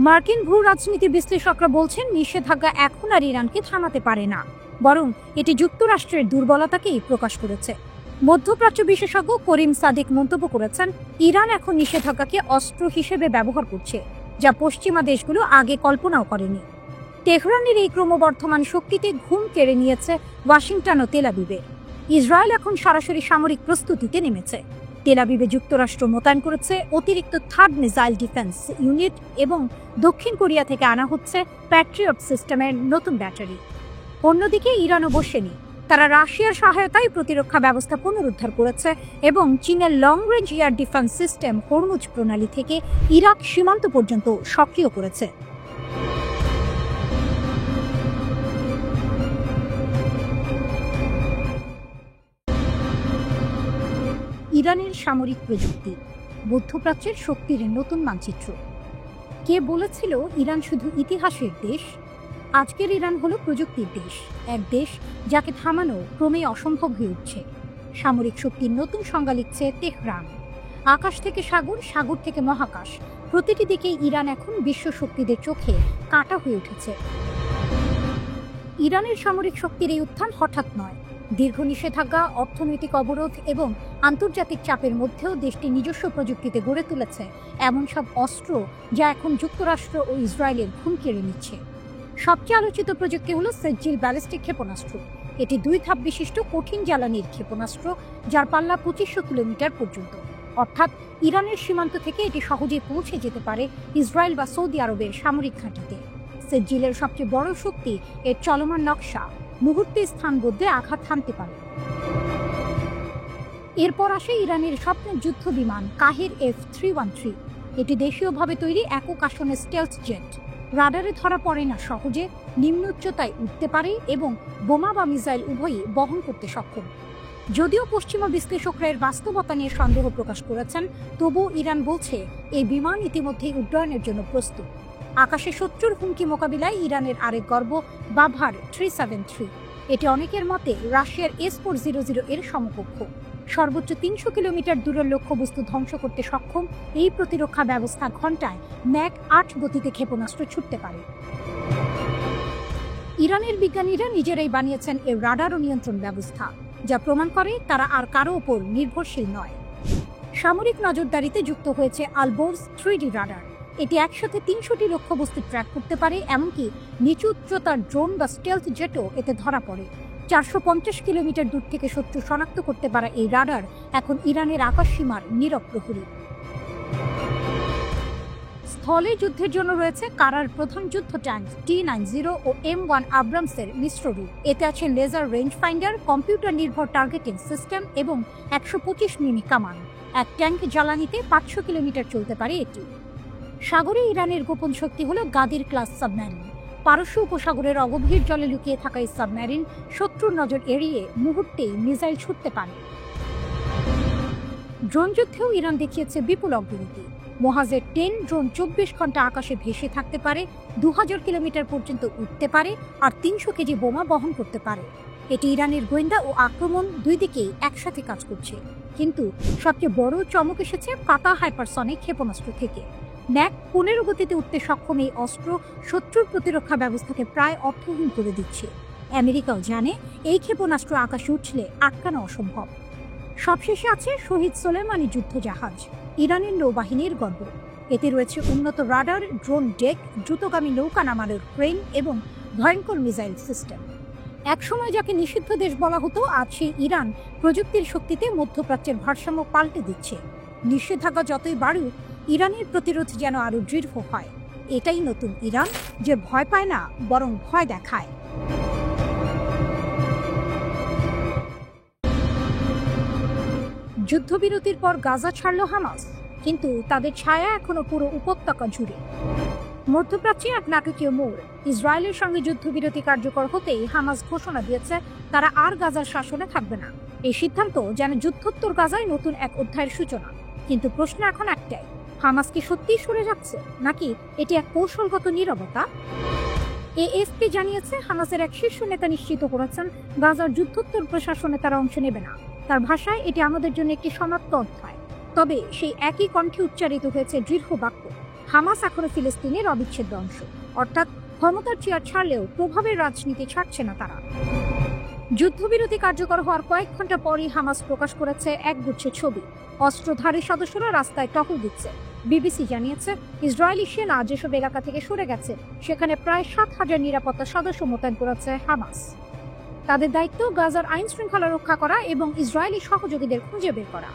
মার্কিন ভূ রাজনীতি বিশ্লেষকরা বলছেন, নিষেধাজ্ঞা এখন আর ইরানকে থামাতে পারে না, বরং এটি যুক্তরাষ্ট্রের দুর্বলতাকেই প্রকাশ করেছে। মধ্যপ্রাচ্য বিশেষজ্ঞ করিম সাদিক মন্তব্য করেছেন, ইরান এখন নিষেধাজ্ঞাকে অস্ত্র হিসেবে ব্যবহার করছে, যা পশ্চিমা দেশগুলো আগে কল্পনাও করেনি। তেহরানের এই ক্রমবর্ধমান শক্তিতে ঘুম কেড়ে নিয়েছে ওয়াশিংটন ও তেল আবিবে। ইসরায়েল এখন সরাসরি সামরিক প্রস্তুতিতে নেমেছে। তেল আবিবে যুক্তরাষ্ট্র মোতায়েন করেছে অতিরিক্ত থার্ড মিসাইল ডিফেন্স ইউনিট এবং দক্ষিণ কোরিয়া থেকে আনা হচ্ছে প্যাট্রিয়ট সিস্টেমের নতুন ব্যাটারি। অন্যদিকে ইরানও বসেনি। তারা রাশিয়ার সহায়তায় প্রতিরক্ষা ব্যবস্থা পুনরুদ্ধার করেছে এবং চীনের long range air defence system Hormuz প্রণালী থেকে ইরাক সীমান্ত পর্যন্ত সক্রিয় করেছে। ইরানের সামরিক প্রযুক্তি, মধ্যপ্রাচ্যের শক্তির নতুন মানচিত্র। কে বলেছিল ইরান শুধু ইতিহাসের দেশ? আজকের ইরান হলো প্রযুক্তির দেশ, এক দেশ যাকে থামানো ক্রমেই অসম্ভব হয়ে উঠছে। সামরিক শক্তির নতুন সংজ্ঞা লিখছে তেহরান। আকাশ থেকে সাগর, সাগর থেকে মহাকাশ, প্রতিটি দিকেই ইরান এখন বিশ্ব শক্তিদের চোখে কাঁটা হয়ে উঠেছে। ইরানের সামরিক শক্তির এই উত্থান হঠাৎ নয়। দীর্ঘ নিষেধাজ্ঞা, অর্থনৈতিক অবরোধ এবং আন্তর্জাতিক চাপের মধ্যেও দেশটি নিজস্ব প্রযুক্তিতে গড়ে তুলেছে এমন সব অস্ত্র যা এখন যুক্তরাষ্ট্র ও ইসরায়েলের ঘুম কেড়ে নিচ্ছে। সবচেয়ে আলোচিত প্রযুক্তি হলো সেজ্জিল ব্যালিস্টিক ক্ষেপণাস্ত্র। এটি 2 ধাপ বিশিষ্ট কঠিন জ্বালানির ক্ষেপণাস্ত্র, যার পাল্লা 2500 কিলোমিটার পর্যন্ত। অর্থাৎ ইরানের সীমান্ত থেকে এটি সহজে পৌঁছে যেতে পারে ইসরায়েল বা সৌদি আরবের সামরিক ঘাঁটিতে। সেজ্জিলের সবচেয়ে বড় শক্তি এর চলমান নকশা, মুহূর্তে স্থান বদলে আঘাত হানতে পারে। এরপর আসে ইরানের স্বপ্নের যুদ্ধ বিমান কাহের F-313। এটি দেশীয়ভাবে তৈরি একক আসনের স্টেলথ জেট। রাডারে ধরা পড়ে না সহজে, নিম্ন উচ্চতায় উঠতে পারে এবং বোমা বা মিসাইল উভয়ই বহন করতে সক্ষম। যদিও পশ্চিমা বিশ্লেষকরা এর বাস্তবতা নিয়ে সন্দেহ প্রকাশ করেছেন, তবুও ইরান বলছে এই বিমান ইতিমধ্যেই উড্ডয়নের জন্য প্রস্তুত। আকাশে শত্রুর হুমকি মোকাবিলায় ইরানের আরেক গর্ব বাভার 373। এটি অনেকের মতে রাশিয়ার S-400 এর সমকক্ষ। সর্বোচ্চ 300 কিলোমিটার দূরের লক্ষ্যবস্তু ধ্বংস করতে সক্ষম এই প্রতিরক্ষা ব্যবস্থা ঘণ্টায় ম্যাক 8 গতিতে ক্ষেপণাস্ত্র ছুটতে পারে। ইরানের বিজ্ঞানীরা নিজেরাই বানিয়েছেন এই রাডার ও নিয়ন্ত্রণ ব্যবস্থা, যা প্রমাণ করে তারা আর কারো ওপর নির্ভরশীল নয়। সামরিক নজরদারিতে যুক্ত হয়েছে আলবোর্স 3D রাডার। এটি একসাথে 300টি লক্ষ্যবস্তু ট্র্যাক করতে পারে, এমনকি নিচু উচ্চতার ড্রোন বা স্টেলথ জেটও এতে ধরা পড়ে। 450 কিলোমিটার দূর থেকে শত্রু শনাক্ত করতে পারা এই রাডার এখন ইরানের আকাশ সীমার নীরব প্রহরী। স্থলে যুদ্ধের জন্য রয়েছে কারার প্রধান যুদ্ধ ট্যাঙ্ক T-90 ও M1 আব্রামসের মিশ্র রূপ। এতে আছে লেজার রেঞ্জ ফাইন্ডার, কম্পিউটার নির্ভর টার্গেটিং সিস্টেম এবং 125 মিমি কামান। এক ট্যাঙ্ক জ্বালানিতে 500 কিলোমিটার চলতে পারে এটি। সাগরে ইরানের গোপন শক্তি হল গাদির ক্লাস সাবমেরিন। পারস্য উপসাগরের অগভীর জলে লুকিয়ে থাকা এই সাবমেরিন শত্রুর নজর এড়িয়ে মুহূর্তেই মিসাইল ছুটতে পারে। ড্রোন যুদ্ধেও ইরান দেখিয়েছে বিপুল অগ্রগতি। মোহাজের 10 ড্রোন 24 ঘন্টা আকাশে ভেসে থাকতে পারে, 2000 কিলোমিটার পর্যন্ত উঠতে পারে আর 300 কেজি বোমা বহন করতে পারে। এটি ইরানের গোয়েন্দা ও আক্রমণ দুই দিকেই একসাথে কাজ করছে। কিন্তু সবচেয়ে বড় চমক এসেছে কাতা হাইপারসনিক ক্ষেপণাস্ত্র থেকে। ম্যাক 15 গতিতে উঠতে সক্ষম এই অস্ত্র শত্রুর প্রতিরক্ষা ব্যবস্থাকে প্রায় অর্থহীন করে দিচ্ছে। আমেরিকাও জানে এই ক্ষেপণাস্ত্র আকাশে উঠলে আটকানো অসম্ভব। সবশেষে আছে শহীদ সোলেমানি যুদ্ধ জাহাজ, ইরানের নৌবাহিনীর গর্ব। এতে রয়েছে উন্নত রাডার, ড্রোন ডেক, দ্রুতগামী নৌকা নামানোর ক্রেন এবং ভয়ঙ্কর মিসাইল সিস্টেম। একসময় যাকে নিষিদ্ধ দেশ বলা হতো, আজ সেই ইরান প্রযুক্তির শক্তিতে মধ্যপ্রাচ্যের ভারসাম্য পাল্টে দিচ্ছে। নিষেধাজ্ঞা যতই বাড়ুক, ইরানের প্রতিরোধ যেন আরো দৃঢ় হয়। এটাই নতুন ইরান, যে ভয় পায় না, বরং ভয় দেখায়। যুদ্ধবিরতির পর গাজা ছাড়ল হামাস, কিন্তু তাদের ছায়া এখনো পুরো উপত্যকা জুড়ে। মধ্যপ্রাচ্যে এক নাটকীয় মোড়। ইসরায়েলের সঙ্গে যুদ্ধবিরতি কার্যকর হতেই হামাস ঘোষণা দিয়েছে তারা আর গাজার শাসনে থাকবে না। এই সিদ্ধান্ত যেন যুদ্ধোত্তর গাজায় নতুন এক অধ্যায়ের সূচনা। কিন্তু প্রশ্ন এখন একটাই, হামাস কি সত্যিই সরে যাচ্ছে, নাকি এটি এক কৌশলগত নীরবতা? এএফপি জানিয়েছে হামাসের এক শীর্ষ নেতা নিশ্চিত করেছেন গাজার যুদ্ধোত্তর প্রশাসনে তারা অংশ নেবে না। তার ভাষায়, এটি আমাদের জন্য একটি সমাপ্ত অধ্যায়। তবে সেই একই কণ্ঠে উচ্চারিত হয়েছে দৃঢ় বাক্য, হামাস এখনো ফিলিস্তিনের অবিচ্ছেদ্য অংশ। অর্থাৎ ক্ষমতার চেয়ার ছাড়লেও প্রভাবের রাজনীতি ছাড়ছে না তারা। যুদ্ধবিরতি কার্যকর হওয়ার কয়েক ঘন্টা পরই হামাস প্রকাশ করেছে একগুচ্ছ ছবি। অস্ত্রধারী সদস্যরা রাস্তায় টহল দিচ্ছে। বিবিসি জানিয়েছে ইসরায়েলি সেনা যেসব এলাকা থেকে সরে গেছে, সেখানে প্রায় 7000 নিরাপত্তা সদস্য মোতায়েন করেছে হামাস। তাদের দায়িত্ব গাজার আইন শৃঙ্খলা রক্ষা করা এবং ইসরায়েলি সহযোগীদের খুঁজে বের করা।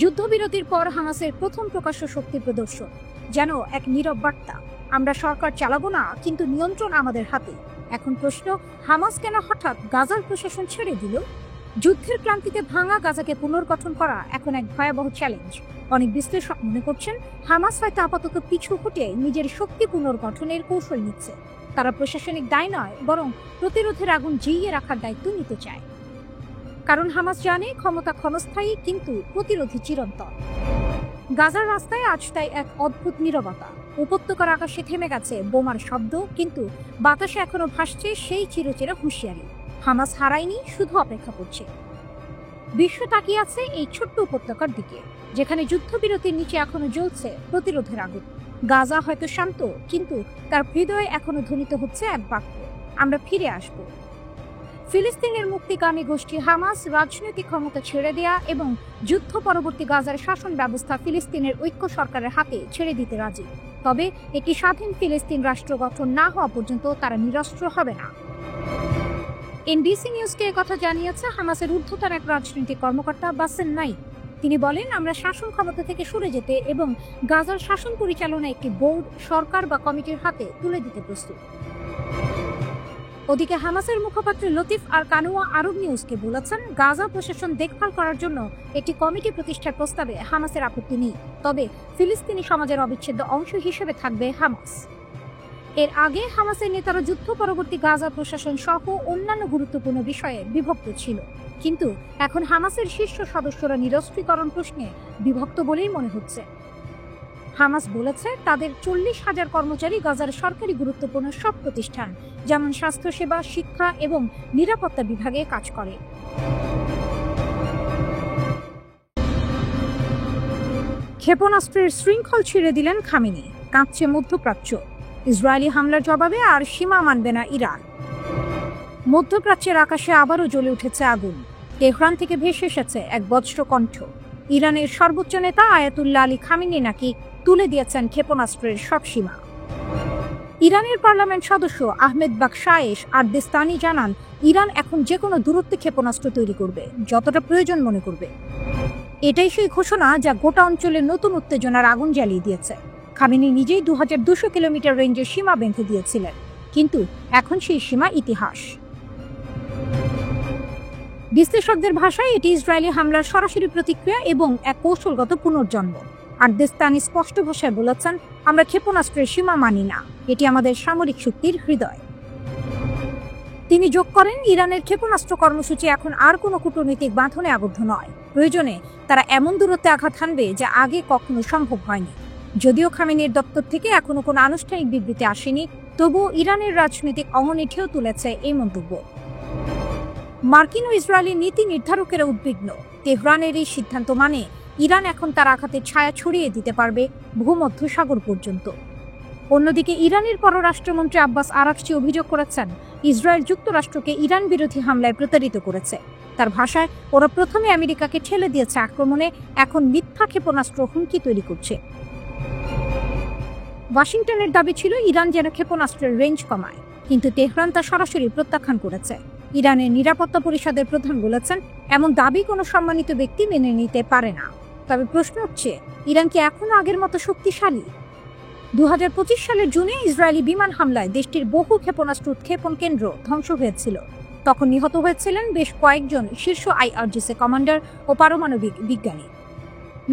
যুদ্ধবিরতির পর হামাসের প্রথম প্রকাশ্য শক্তি প্রদর্শন যেন এক নীরব বার্তা, আমরা সরকার চালাবো না, কিন্তু নিয়ন্ত্রণ আমাদের হাতে। এখন প্রশ্ন, হামাস কেন হঠাৎ গাজার প্রশাসন ছেড়ে দিল? যুদ্ধের ক্লান্তিতে ভাঙা গাজাকে পুনর্গঠন করা এখন এক ভয়াবহ চ্যালেঞ্জ। অনেক বিশ্লেষক মনে করছেন হামাস হয়তো আপাতত পিছু হটে নিজের শক্তি পুনর্গঠনের কৌশল নিচ্ছে। তারা প্রশাসনিক দায় নয়, বরং প্রতিরোধের আগুন জিইয়ে রাখার দায়িত্ব নিতে চায়। কারণ হামাস জানে ক্ষমতা ক্ষণস্থায়ী, কিন্তু প্রতিরোধী চিরন্তন। গাজার রাস্তায় আজ তাই এক অদ্ভুত নীরবতা। উপত্যকার আকাশে থেমে গেছে বোমার শব্দ, কিন্তু বাতাসে এখনো ভাসছে সেই চিরচেরা হুঁশিয়ারি, হামাস হারায়নি, শুধু অপেক্ষা করছে। বিশ্ব তাকিয়ে আছে এই ছোট্ট উপত্যকার দিকে, যেখানে যুদ্ধবিরতির নিচে এখনো জ্বলছে প্রতিরোধের আগুন। গাজা হয়তো শান্ত, কিন্তু তার হৃদয়ে এখনো ধ্বনিত হচ্ছে এক বাক্য, আমরা ফিরে আসব। ফিলিস্তিনের মুক্তিকামী গোষ্ঠী হামাস রাজনৈতিক ক্ষমতা ছেড়ে দেয়া এবং যুদ্ধ পরবর্তী গাজার শাসন ব্যবস্থা ফিলিস্তিনের ঐক্য সরকারের হাতে ছেড়ে দিতে রাজি। তবে একটি স্বাধীন ফিলিস্তিন রাষ্ট্র গঠন না হওয়া পর্যন্ত তারা নিরস্ত্র হবে না। এনবিসি নিউজকে কথা জানিয়েছে হামাসের ঊর্ধ্বতন এক রাজনৈতিক কর্মকর্তা বাসেম নাইম। তিনি বলেন, আমরা শাসন ক্ষমতা থেকে সরে যেতে এবং গাজার শাসন পরিচালনা একটি বোর্ড, সরকার বা কমিটির হাতে তুলে দিতে প্রস্তুত। ওদিকে হামাসের মুখপাত্র লতিফ আর কানুয়া আরব নিউজকে বলেছেন, গাজা প্রশাসন দেখভাল করার জন্য একটি কমিটি প্রতিষ্ঠার প্রস্তাবে হামাসের আপত্তি নেই, তবে ফিলিস্তিনি সমাজের অবিচ্ছেদ্য অংশ হিসেবে থাকবে হামাস। এর আগে হামাসের নেতারা যুদ্ধ পরবর্তী গাজা প্রশাসন সহ অন্যান্য গুরুত্বপূর্ণ বিষয়ে বিভক্ত ছিল, কিন্তু এখন হামাসের শীর্ষ সদস্যরা নিরস্ত্রীকরণ প্রশ্নে বিভক্ত বলেই মনে হচ্ছে। হামাস বলেছে, তাদের 40,000 কর্মচারী গাজার সরকারি গুরুত্বপূর্ণ সব প্রতিষ্ঠান যেমন স্বাস্থ্যসেবা, শিক্ষা এবং নিরাপত্তা বিভাগে কাজ করে। ক্ষেপণাস্ত্রের শৃঙ্খল ছিঁড়ে দিলেন খামেনি, কাঁপছে মধ্যপ্রাচ্য। ইসরায়েলি হামলার জবাবে আর সীমা মানবে না ইরান। মধ্যপ্রাচ্যের আকাশে আবারও জ্বলে উঠেছে আগুন। তেহরান থেকে ভেসে এসেছে এক বজ্র কণ্ঠ। ইরানের সর্বোচ্চ নেতা আয়াতুল্লাহ আলী খামেনি নাকি তুলে দিয়েছেন ক্ষেপণাস্ত্রের সব সীমা। ইরানের পার্লামেন্ট সদস্য আহমেদ বাকশায়েশ আর দেস্তানি জানান, ইরান এখন যে কোনো দূরত্বে ক্ষেপণাস্ত্র তৈরি করবে, যতটা প্রয়োজন মনে করবে। এটাই সেই ঘোষণা যা গোটা অঞ্চলে নতুন উত্তেজনার আগুন জ্বালিয়ে দিয়েছে। খামেনি নিজেই 2200 কিলোমিটার রেঞ্জের সীমা বেঁধে দিয়েছিলেন, কিন্তু এখন সেই সীমা ইতিহাস। বিশ্লেষকদের ভাষায় এটি ইসরায়েলি হামলার সরাসরি প্রতিক্রিয়া এবং এক কৌশলগত পুনর্জন্ম। আর দেস্তানি স্পষ্ট ভাষায় বলেছেন, আমরা ক্ষেপণাস্ত্রের সীমা মানি না, এটি আমাদের সামরিক শক্তির হৃদয়। তিনি যোগ করেন, ইরানের ক্ষেপণাস্ত্র কর্মসূচি এখন আর কোনো কূটনৈতিক বাঁধনে আবদ্ধ নয়। প্রয়োজনে তারা এমন দূরত্বে আঘাত হানবে যা আগে কখনো সম্ভব হয়নি। যদিও খামেনির দপ্তর থেকে এখনো কোনো আনুষ্ঠানিক বিবৃতি আসেনি, তবুও ইরানের রাজনৈতিক অঙ্গনে ঢেউ তুলেছে এই মন্তব্য। মার্কিন ও ইসরায়েলি নীতি নির্ধারকেরা উদ্বিগ্ন। তেহরানের এই সিদ্ধান্ত মানে ইরান এখন তার আঘাতের ছায়া ছড়িয়ে দিতে পারবে ভূমধ্য সাগর পর্যন্ত। অন্যদিকে ইরানের পররাষ্ট্রমন্ত্রী আব্বাস আরাকচি অভিযোগ করেছেন, ইসরায়েল যুক্তরাষ্ট্রকে ইরান বিরোধী হামলায় প্রতারিত করেছে। তার ভাষায়, ওরা প্রথমে আমেরিকাকে ঠেলে দিয়েছে আক্রমণে, এখন মিথ্যা ক্ষেপণাস্ত্র হুমকি তৈরি করছে। ওয়াশিংটনের দাবি ছিল ইরান যেন ক্ষেপণাস্ত্রের রেঞ্জ কমায়, কিন্তু তেহরান তা সরাসরি প্রত্যাখ্যান করেছে। ইরানের নিরাপত্তা পরিষদের প্রধান বলেছেন, এমন দাবি কোনো সম্মানিত ব্যক্তি মেনে নিতে পারে না। তবে প্রশ্ন হচ্ছে, ইরান কি এখনো আগের মতো শক্তিশালী? 2025 সালের জুনে ইসরায়েলি বিমান হামলায় দেশটির বহু ক্ষেপণাস্ত্র উৎক্ষেপণ কেন্দ্র ধ্বংস হয়েছিল। তখন নিহত হয়েছিলেন বেশ কয়েকজন শীর্ষ আইআরজিসি কমান্ডার ও পারমাণবিক বিজ্ঞানী।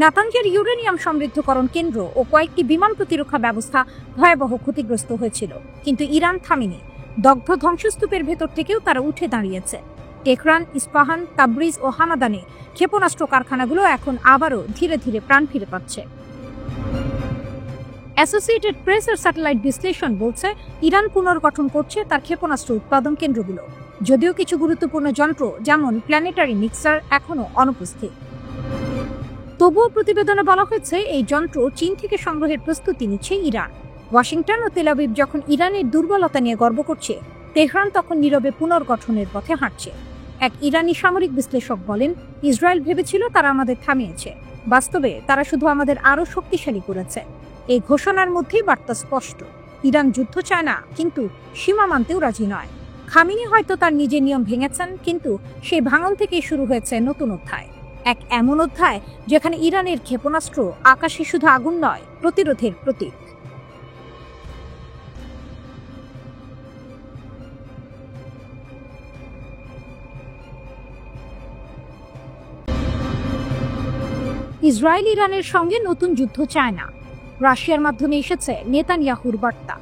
নাতানজের ইউরেনিয়াম সমৃদ্ধকরণ কেন্দ্র ও কয়েকটি বিমান প্রতিরক্ষা ব্যবস্থা ভয়াবহ ক্ষতিগ্রস্ত হয়েছিল, কিন্তু ইরান থামেনি। দগ্ধ ধ্বংসস্তূপের ভেতর থেকেও তারা উঠে দাঁড়িয়েছে। তেহরান, ইস্পাহান, তাবরিজ ও হামাদানে ক্ষেপণাস্ত্র কারখানাগুলো এখন আবারও ধীরে ধীরে প্রাণ ফিরে পাচ্ছে। অ্যাসোসিয়েটেড প্রেসের স্যাটেলাইট বিশ্লেষণ বলছে, ইরান পুনর্গঠন করছে তার ক্ষেপণাস্ত্র উৎপাদন কেন্দ্রগুলো, যদিও কিছু গুরুত্বপূর্ণ যন্ত্র যেমন প্ল্যানেটারি মিক্সার এখনও অনুপস্থিত। তবুও প্রতিবেদনে বলা হয়েছে, এই যন্ত্র চীন থেকে সংগ্রহের প্রস্তুতি নিচ্ছে ইরান। ওয়াশিংটন ও তেল আবিব যখন ইরানের দুর্বলতা নিয়ে গর্ব করছে, তেহরান তখন নীরবে পুনর্গঠনের পথে হাঁটছে। এক ইরানি সামরিক বিশ্লেষক বলেন, ইসরায়েল ভেবেছিল তারা আমাদের থামিয়েছে, বাস্তবে তারা শুধু আমাদের আরও শক্তিশালী করেছে। এই ঘোষণার মধ্যেই বার্তা স্পষ্ট, ইরান যুদ্ধ চায় না, কিন্তু সীমা মানতেও রাজি নয়। খামেনি হয়তো তার নিজের নিয়ম ভেঙেছেন, কিন্তু সেই ভাঙন থেকেই শুরু হয়েছে নতুন অধ্যায়। এক এমন অধ্যায় যেখানে ইরানের ক্ষেপণাস্ত্র আকাশে শুধু আগুন নয়, প্রতিরোধের প্রতীক। ইসরায়েল ইরানের সঙ্গে নতুন যুদ্ধ চায় না, রাশিয়ার মাধ্যমে এসেছে নেতানিয়াহুর বার্তা।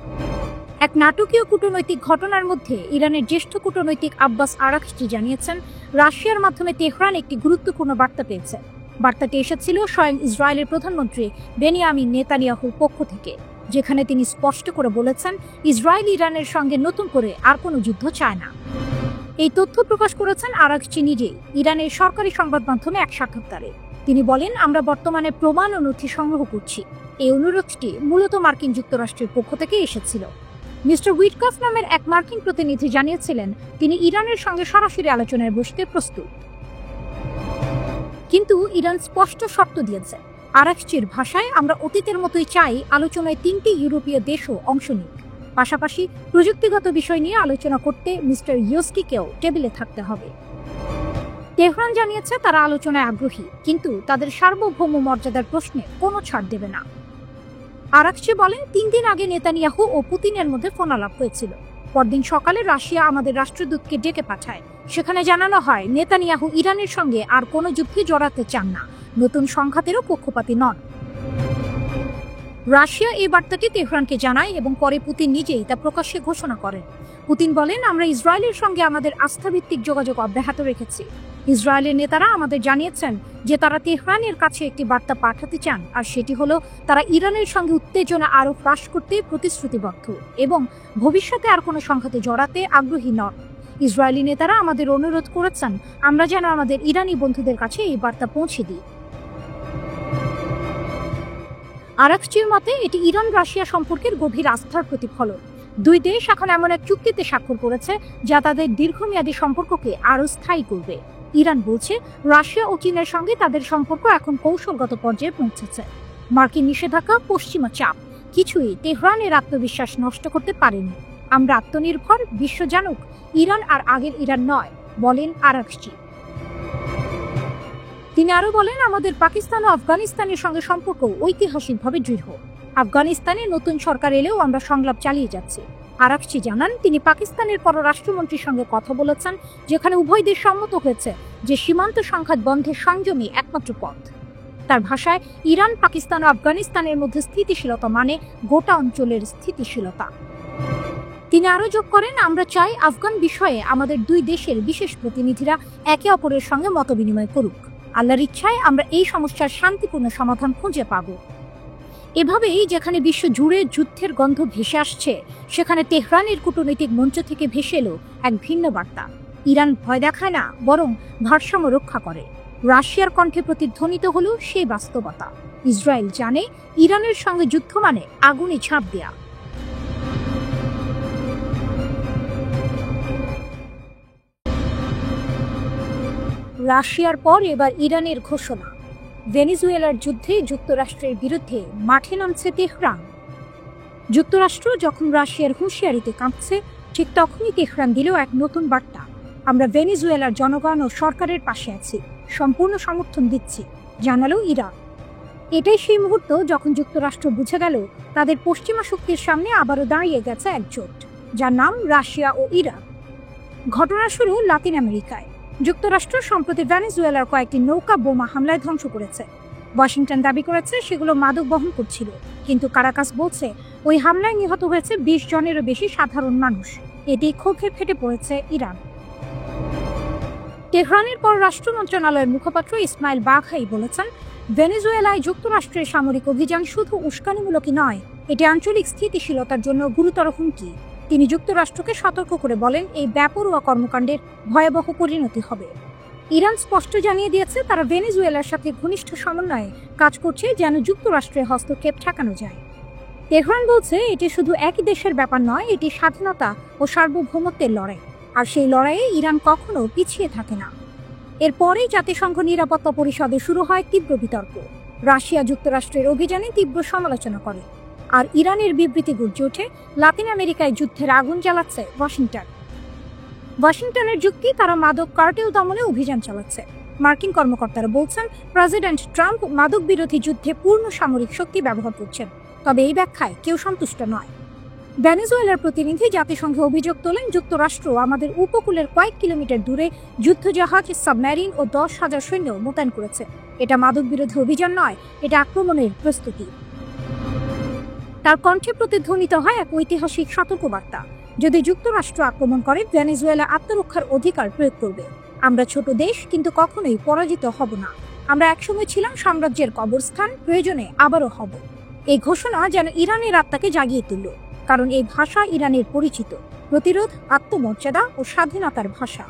এক নাটকীয় কূটনৈতিক ঘটনার মধ্যে ইরানের জ্যেষ্ঠ কূটনৈতিক আব্বাস আরাকচি জানিয়েছেন, রাশিয়ার মাধ্যমে তেহরান একটি গুরুত্বপূর্ণ বার্তা পেয়েছে। বার্তাটি এসেছিল স্বয়ং ইসরায়েলের প্রধানমন্ত্রী বেনিয়ামিন নেতানিয়াহুর পক্ষ থেকে, যেখানে তিনি স্পষ্ট করে বলেছেন, ইসরায়েল ইরানের সঙ্গে নতুন করে আর কোনো যুদ্ধ চায় না। এই তথ্য প্রকাশ করেছেন আরাকচি নিজেই ইরানের সরকারি সংবাদ মাধ্যমে এক সাক্ষাৎকারে। তিনি বলেন, আমরা বর্তমানে প্রমাণ ও নথি সংগ্রহ করছি। এই অনুরোধটি মূলত মার্কিন যুক্তরাষ্ট্রের পক্ষ থেকে এসেছিল। মিস্টার উইটকফ নামের এক মার্কিন প্রতিনিধি জানিয়েছিলেন, তিনি ইরানের সঙ্গে সরাসরি আলোচনায় বসতে প্রস্তুত, কিন্তু ইরান স্পষ্ট শর্ত দিয়েছে, আরাকচির ভাষায়, আমরা অতীতের মতোই চাই আলোচনায় 3টি ইউরোপীয় দেশও অংশ নিক। পাশাপাশি প্রযুক্তিগত বিষয় নিয়ে আলোচনা করতে মিস্টার ইয়োস্কিকেও টেবিলে থাকতে হবে। তেহরান জানিয়েছে তারা আলোচনায় আগ্রহী, কিন্তু তাদের সার্বভৌম মর্যাদার প্রশ্নে কোনো ছাড় দেবে না। আরাকচি বলেন, 3 দিন আগে নেতানিয়াহু ও পুতিনের মধ্যে ফোনালাপ হয়েছিল। পরদিন সকালে রাশিয়া আমাদের রাষ্ট্রদূতকে ডেকে পাঠায়। সেখানে জানানো হয় নেতানিয়াহু ইরানের সঙ্গে আর কোনো যুদ্ধে জড়াতে চান না, নতুন সংঘাতেরও পক্ষপাতী নন। রাশিয়া এই বার্তাটি তেহরানকে জানায় এবং পরে পুতিন নিজেই তা প্রকাশ্যে ঘোষণা করেন। পুতিন বলেন, আমরা ইসরায়েলের সঙ্গে আমাদের আস্থাভিত্তিক যোগাযোগ অব্যাহত রেখেছি। ইসরায়েলের নেতারা আমাদের জানিয়েছেন যে তারা তেহরানের কাছে একটি বার্তা পাঠাতে চান, আর সেটি হলো তারা ইরানের সঙ্গে উত্তেজনা আরও হ্রাস করতে প্রতিশ্রুতিবদ্ধ এবং ভবিষ্যতে আর কোনো সংঘাতে জড়াতে আগ্রহী নন। ইসরায়েলি নেতারা আমাদের অনুরোধ করেছেন আমরা যেন আমাদের ইরানি বন্ধুদের কাছে এই বার্তা পৌঁছে দিই। আরাকচির মতে এটি ইরান রাশিয়া সম্পর্কের গভীর আস্থার প্রতিফলন। দুই দেশ এখন এমন এক চুক্তিতে স্বাক্ষর করেছে যা তাদের দীর্ঘমেয়াদী সম্পর্ককে আরও স্থায়ী করবে। ইরান বলছে রাশিয়া ও চীনের সঙ্গে তাদের সম্পর্ক এখন কৌশলগত পর্যায়ে পৌঁছেছে। মার্কিন নিষেধাজ্ঞা, পশ্চিমা চাপ কিছুই তেহরানের আত্মবিশ্বাস নষ্ট করতে পারেনি। আমরা আত্মনির্ভর, বিশ্ব জানুক ইরান আর আগের ইরান নয়, বলেন আরাকচি। তিনি আরো বলেন, আমাদের পাকিস্তান ও আফগানিস্তানের সঙ্গে সম্পর্ক ঐতিহাসিকভাবে দৃঢ়। আফগানিস্তানে নতুন সরকার এলেও আমরা সংলাপ চালিয়ে যাচ্ছি। আরাকচি জানান, তিনি পাকিস্তানের পররাষ্ট্রমন্ত্রীর সঙ্গে কথা বলেছেন, যেখানে উভয় দেশ সম্মত হয়েছে যে সীমান্ত সংঘাত বন্ধের সংযমী একমাত্র পথ। তার ভাষায়, ইরান, পাকিস্তান ও আফগানিস্তানের মধ্যে স্থিতিশীলতা মানে গোটা অঞ্চলের স্থিতিশীলতা। তিনি আরো যোগ করেন, আমরা চাই আফগান বিষয়ে আমাদের দুই দেশের বিশেষ প্রতিনিধিরা একে অপরের সঙ্গে মতবিনিময় করুক। আল্লাহর ইচ্ছায় আমরা এই সমস্যার শান্তিপূর্ণ সমাধান খুঁজে পাব। এভাবেই যেখানে বিশ্ব জুড়ে যুদ্ধের গন্ধ ভেসে আসছে, সেখানে তেহরানের কূটনৈতিক মঞ্চ থেকে ভেসে এলো এক ভিন্ন বার্তা। ইরান ভয় দেখায় না, বরং ভারসাম্য রক্ষা করে। রাশিয়ার কণ্ঠে প্রতিধ্বনিত হলো সেই বাস্তবতা। ইসরায়েল জানে ইরানের সঙ্গে যুদ্ধ মানে আগুনে ঝাঁপ দেয়া। রাশিয়ার পর এবার ইরানের ঘোষণা। ভেনেজুয়েলার যুদ্ধে যুক্তরাষ্ট্রের বিরুদ্ধে মাঠে নামছে তেহরান। যুক্তরাষ্ট্র যখন রাশিয়ার হুঁশিয়ারিতে কাঁপছে, ঠিক তখনই তেহরান দিল এক নতুন বার্তা। আমরা ভেনেজুয়েলার জনগণ ও সরকারের পাশে আছি, সম্পূর্ণ সমর্থন দিচ্ছি, জানালো ইরান। এটাই সেই মুহূর্ত যখন যুক্তরাষ্ট্র বুঝে গেল তাদের পশ্চিমা শক্তির সামনে আবারও দাঁড়িয়ে গেছে একজোট, যার নাম রাশিয়া ও ইরান। ঘটনা শুরু লাতিন আমেরিকায়। যুক্তরাষ্ট্র সম্প্রতি ভেনেজুয়েলার কয়েকটি নৌকা বোমা হামলায় ধ্বংস করেছে। ওয়াশিংটন দাবি করেছে সেগুলো মাদক বহন করছিল, কিন্তু কারাকাস বলছে ওই হামলায় নিহত হয়েছে 20 জনেরও বেশি সাধারণ মানুষ। এতে ক্ষোভে ফেটে পড়েছে ইরান। তেহরানের পররাষ্ট্র মন্ত্রণালয়ের মুখপাত্র ইসমাইল বাঘাই বলেছেন, ভেনেজুয়েলায় যুক্তরাষ্ট্রের সামরিক অভিযান শুধু উস্কানিমূলকই নয়, এটি আঞ্চলিক স্থিতিশীলতার জন্য গুরুতর হুমকি। তিনি যুক্তরাষ্ট্রকে সতর্ক করে বলেন, এই বেপরোয়া কর্মকাণ্ডের ভয়াবহ পরিণতি হবে। ইরান স্পষ্ট জানিয়ে দিয়েছে তারা ভেনেজুয়েলার সাথে ঘনিষ্ঠ সমন্বয়ে কাজ করছে যেন যুক্তরাষ্ট্রের হস্তক্ষেপ ঠেকানো যায়। তেহরান বলছে এটি শুধু একই দেশের ব্যাপার নয়, এটি স্বাধীনতা ও সার্বভৌমত্বের লড়াই, আর সেই লড়াইয়ে ইরান কখনো পিছিয়ে থাকে না। এরপরেই জাতিসংঘ নিরাপত্তা পরিষদে শুরু হয় তীব্র বিতর্ক। রাশিয়া যুক্তরাষ্ট্রের অভিযানে তীব্র সমালোচনা করে, আর ইরানের বিবৃতি গর্জে ওঠে লাতিন আমেরিকায় যুদ্ধের আগুন জ্বালাচ্ছে ওয়াশিংটন। ওয়াশিংটনের যুক্তি, তারা মাদক কার্টেল দমনে অভিযান চালাচ্ছে। মার্কিন কর্মকর্তারা বলছেন প্রেসিডেন্ট ট্রাম্প মাদক বিরোধী যুদ্ধে পূর্ণ সামরিক শক্তি ব্যবহার করছেন, তবে এই ব্যাখ্যায় কেউ সন্তুষ্ট নয়। ভেনেজুয়েলার প্রতিনিধি জাতিসংঘে অভিযোগ তোলেন, যুক্তরাষ্ট্র আমাদের উপকূলের কয়েক কিলোমিটার দূরে যুদ্ধজাহাজ, সাবমেরিন ও 10,000 সৈন্য মোতায়েন করেছে। এটা মাদক বিরোধী অভিযান নয়, এটা আক্রমণের প্রস্তুতি। তার কণ্ঠে প্রতিধ্বনিত হয় এক ঐতিহাসিক সতর্কবার্তা। যদি যুক্তরাষ্ট্র আক্রমণ করে, ভেনেজুয়েলা আত্মরক্ষার অধিকার প্রয়োগ করবে। আমরা ছোট দেশ, কিন্তু কখনোই পরাজিত হব না। আমরা একসময় ছিলাম সাম্রাজ্যের কবরস্থান, প্রয়োজনে আবারও হব। এই ঘোষণা যেন ইরানের আত্মাকে জাগিয়ে তুলল, কারণ এই ভাষা ইরানের পরিচিত প্রতিরোধ, আত্মমর্যাদা ও স্বাধীনতার ভাষা।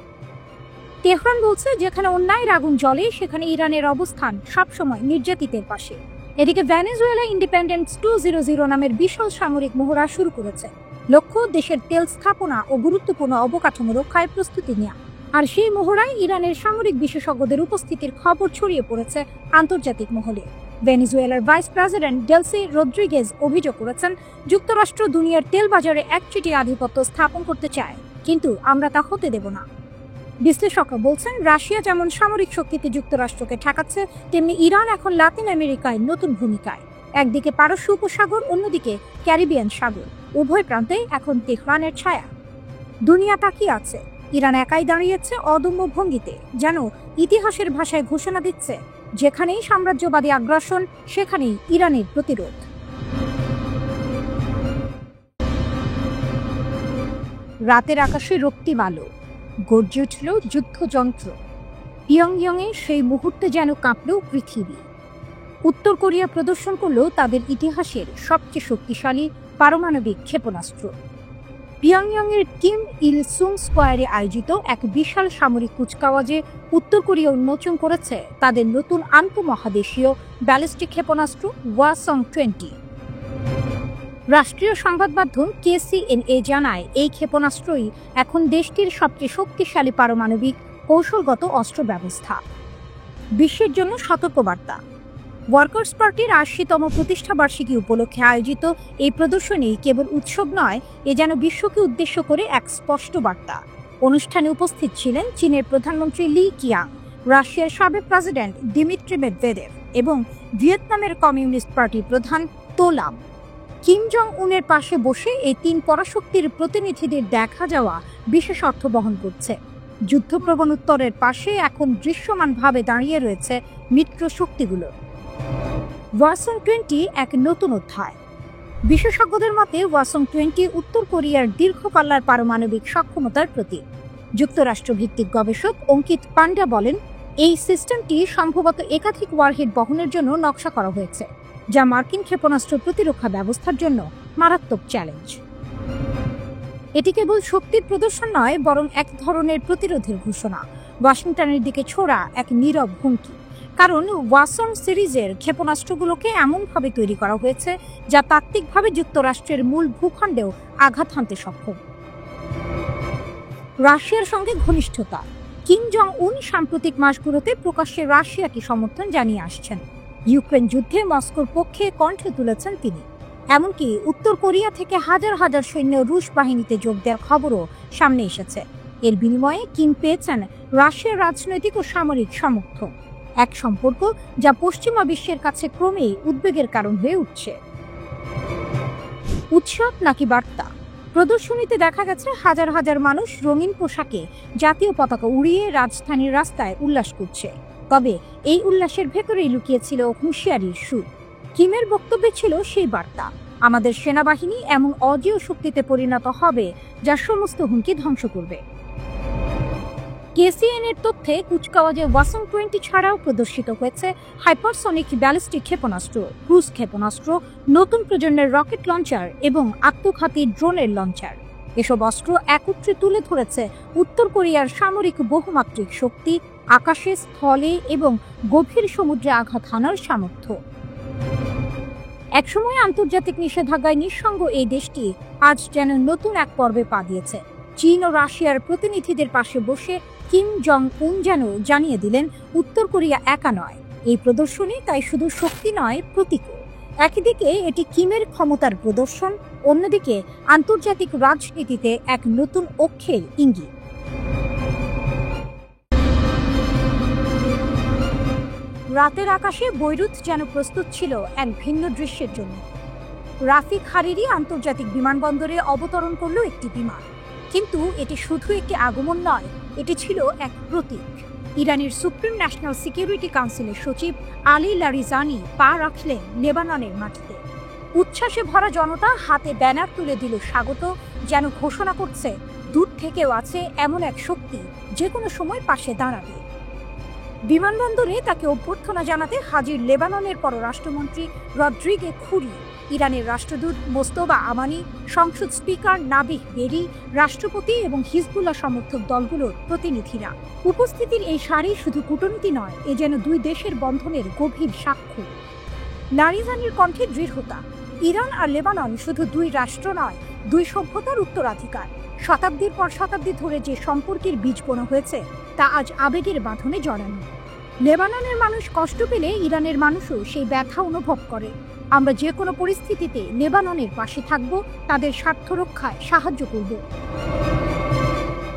তেহরান বলছে যেখানে অন্যায়ের আগুন জ্বলে, সেখানে ইরানের অবস্থান সবসময় নির্যাতিতের পাশে। এদিকে ভেনেজুয়েলা ইন্ডিপেন্ডেন্স 200 নামের বিশাল সামরিক মহড়া শুরু করেছে। লক্ষ্য দেশের তেল স্থাপনা ও গুরুত্বপূর্ণ অবকাঠামো রক্ষায় প্রস্তুতি নেওয়া। আর সেই মহড়ায় ইরানের সামরিক বিশেষজ্ঞদের উপস্থিতির খবর ছড়িয়ে পড়েছে আন্তর্জাতিক মহলে। ভেনেজুয়েলার ভাইস প্রেসিডেন্ট ডেলসি রদ্রিগেজ অভিযোগ করেছেন, যুক্তরাষ্ট্র দুনিয়ার তেল বাজারে একচেটিয়া আধিপত্য স্থাপন করতে চায়, কিন্তু আমরা তা হতে দেব না। বিশ্লেষকরা বলছেন, রাশিয়া যেমন সামরিক শক্তিতে যুক্তরাষ্ট্রকে ঠেকাচ্ছে, তেমনি ইরান এখন লাতিন আমেরিকায় নতুন ভূমিকায়। একদিকে পারস্য উপসাগর, অন্যদিকে ক্যারিবিয়ান সাগর, উভয় প্রান্তে এখন তেহরানের ছায়া। দুনিয়া তাকিয়ে আছে। ইরান একাই দাঁড়িয়েছে অদম্য ভঙ্গিতে, যেন ইতিহাসের ভাষায় ঘোষণা দিচ্ছে, যেখানেই সাম্রাজ্যবাদী আগ্রাসন, সেখানেই ইরানের প্রতিরোধ। রাতের আকাশে রক্তিম আলো, গর্জে উঠল যুদ্ধযন্ত্র। পিয়ংইয়ংয়ে সেই মুহূর্তে যেন কাঁপল পৃথিবী। উত্তর কোরিয়া প্রদর্শন করল তাদের ইতিহাসের সবচেয়ে শক্তিশালী পারমাণবিক ক্ষেপণাস্ত্র। পিয়ংইয়ংয়ের কিম ইল সুং স্কোয়ারে আয়োজিত এক বিশাল সামরিক কুচকাওয়াজে উত্তর কোরিয়া উন্মোচন করেছে তাদের নতুন আন্তঃমহাদেশীয় ব্যালিস্টিক ক্ষেপণাস্ত্র ওয়াসং-20। রাষ্ট্রীয় সংবাদ মাধ্যম KCNA জানায়, এই ক্ষেপণাস্ত্রই এখন দেশটির সবচেয়ে শক্তিশালী পারমাণবিক কৌশলগত অস্ত্র ব্যবস্থা। বিশ্বের জন্য সতর্কবার্তা। ওয়ার্কার্স পার্টির ৮০তম প্রতিষ্ঠাবার্ষিকী উপলক্ষে আয়োজিত এই প্রদর্শনী কেবল উৎসব নয়, এ যেন বিশ্বকে উদ্দেশ্য করে এক স্পষ্ট বার্তা। অনুষ্ঠানে উপস্থিত ছিলেন চীনের প্রধানমন্ত্রী লি কিয়াং, রাশিয়ার সাবেক প্রেসিডেন্ট দিমিত্রি মেদভেদেভ এবং ভিয়েতনামের কমিউনিস্ট পার্টির প্রধান তো লাম। কিম জং উনের পাশে বসে এই তিন পরাশক্তির প্রতিনিধিদের দেখা যাওয়া বিশেষ অর্থ বহন করছে। যুদ্ধপ্রবণ উত্তরের পাশে এখন দৃশ্যমানভাবে দাঁড়িয়ে রয়েছে মিত্র শক্তিগুলো। ওয়াসং-20 এক নতুন অধ্যায়। বিশেষজ্ঞদের মতে ওয়াসং-20 উত্তর কোরিয়ার দীর্ঘপাল্লার পারমাণবিক সক্ষমতার প্রতীক। যুক্তরাষ্ট্র ভিত্তিক গবেষক অঙ্কিত পান্ডা বলেন, এই সিস্টেমটি সম্ভবত একাধিক ওয়ারহেড বহনের জন্য নকশা করা হয়েছে, যা মার্কিন ক্ষেপণাস্ত্র প্রতিরক্ষা ব্যবস্থার জন্য মারাত্মক চ্যালেঞ্জ। এটি কেবল শক্তির প্রদর্শন নয়, বরং এক ধরনের প্রতিরোধের ঘোষণা, ওয়াশিংটনের দিকে ছোড়া এক নীরব হুমকি। কারণ ওয়াসং সিরিজের ক্ষেপণাস্ত্রগুলোকে এমনভাবে তৈরি করা হয়েছে যা তাত্ত্বিকভাবে যুক্তরাষ্ট্রের মূল ভূখণ্ডেও আঘাত হানতে সক্ষম। রাশিয়ার সঙ্গে ঘনিষ্ঠতা। কিম জং উন সাম্প্রতিক মাসগুলোতে প্রকাশ্যে রাশিয়াকে সমর্থন জানিয়ে আসছেন। ইউক্রেন যুদ্ধে মস্কোর পক্ষে কণ্ঠ তুলেছেন তিনি। এমনকি উত্তর কোরিয়া থেকে হাজার হাজার সৈন্য রুশ বাহিনীতে যোগ দেওয়ার খবরও সামনে এসেছে। এর বিনিময়ে কিম পেয়েছেন রাশিয়ার রাজনৈতিক ও সামরিক সমর্থন, এক সম্পর্ক যা পশ্চিমা বিশ্বের কাছে ক্রমেই উদ্বেগের কারণ হয়ে উঠছে। উৎসব নাকি বার্তা? প্রদর্শনীতে দেখা গেছে হাজার হাজার মানুষ রঙিন পোশাকে জাতীয় পতাকা উড়িয়ে রাজধানীর রাস্তায় উল্লাস করছে। তবে এই উল্লাসের ভেতরেই লুকিয়েছিল হুঁশিয়ারির সুর। কিমের বক্তব্যে ছিল সেই বার্তা, আমাদের সেনাবাহিনী এমন অজেয় শক্তিতে পরিণত হবে যা সমস্ত হুমকি ধ্বংস করবে। KCNA-এর তথ্যে কুচকাওয়াজে ওয়াসং-20 ছাড়াও প্রদর্শিত হয়েছে হাইপারসনিক ব্যালিস্টিক ক্ষেপণাস্ত্র, ক্রুজ ক্ষেপণাস্ত্র, নতুন প্রজন্মের রকেট লঞ্চার এবং আত্মঘাতী ড্রোনের লঞ্চার। এসব অস্ত্র একত্রে তুলে ধরেছে উত্তর কোরিয়ার সামরিক বহুমাত্রিক শক্তি, আকাশে, স্থলে এবং গভীর সমুদ্রে আঘাত হানার সামর্থ্য। একসময় আন্তর্জাতিক নিষেধাজ্ঞায় নিঃসঙ্গ এই দেশটি আজ যেন নতুন এক পর্বে পা দিয়েছে। চীন ও রাশিয়ার প্রতিনিধিদের পাশে বসে কিম জং উন যেন জানিয়ে দিলেন, উত্তর কোরিয়া একা নয়। এই প্রদর্শনী তাই শুধু শক্তি নয়, প্রতীকও। একদিকে এটি কিমের ক্ষমতার প্রদর্শন, অন্যদিকে আন্তর্জাতিক রাজনীতিতে এক নতুন অক্ষের ইঙ্গিত। রাতের আকাশে বৈরুত যেন প্রস্তুত ছিল এক ভিন্ন দৃশ্যের জন্য। রাফিক হারিরি আন্তর্জাতিক বিমানবন্দরে অবতরণ করল একটি বিমান, কিন্তু এটি শুধু একটি আগমন নয়, এটি ছিল এক প্রতীক। ইরানের সুপ্রিম ন্যাশনাল সিকিউরিটি কাউন্সিলের সচিব আলী লারিজানি পা রাখলেন লেবাননের মাটিতে। উচ্ছ্বাসে ভরা জনতা হাতে ব্যানার তুলে দিল স্বাগত, যেন ঘোষণা করছে দূর থেকেও আছে এমন এক শক্তি যে কোনো সময় পাশে দাঁড়াবে। বিমানবন্দরে তাকে অভ্যর্থনা জানাতে হাজির লেবাননের পররাষ্ট্রমন্ত্রী রদ্রিগে খুরি, ইরানের রাষ্ট্রদূত মোস্তফা আমানি, সংসদ স্পিকার নাবিহ বেরি, রাষ্ট্রপতি এবং হিজবুল্লাহ সমর্থক দলগুলোর প্রতিনিধিরা। উপস্থিতির এই সারি শুধু কূটনীতি নয়, এ যেন দুই দেশের বন্ধনের গভীর সাক্ষ্য। লারিজানির কণ্ঠে দৃঢ়তা। ইরান আর লেবানন শুধু দুই রাষ্ট্র নয়, দুই সভ্যতার উত্তরাধিকার। শতাব্দীর পর শতাব্দী ধরে যে সম্পর্কের বীজ বোনা হয়েছে তা আজ আবেগের বাঁধনে জড়ানো। লেবাননের মানুষ কষ্ট পেলে ইরানের মানুষও সেই ব্যথা অনুভব করে। আমরা যে কোনো পরিস্থিতিতে লেবাননের পাশে থাকব, তাদের স্বার্থ রক্ষায় সাহায্য করব।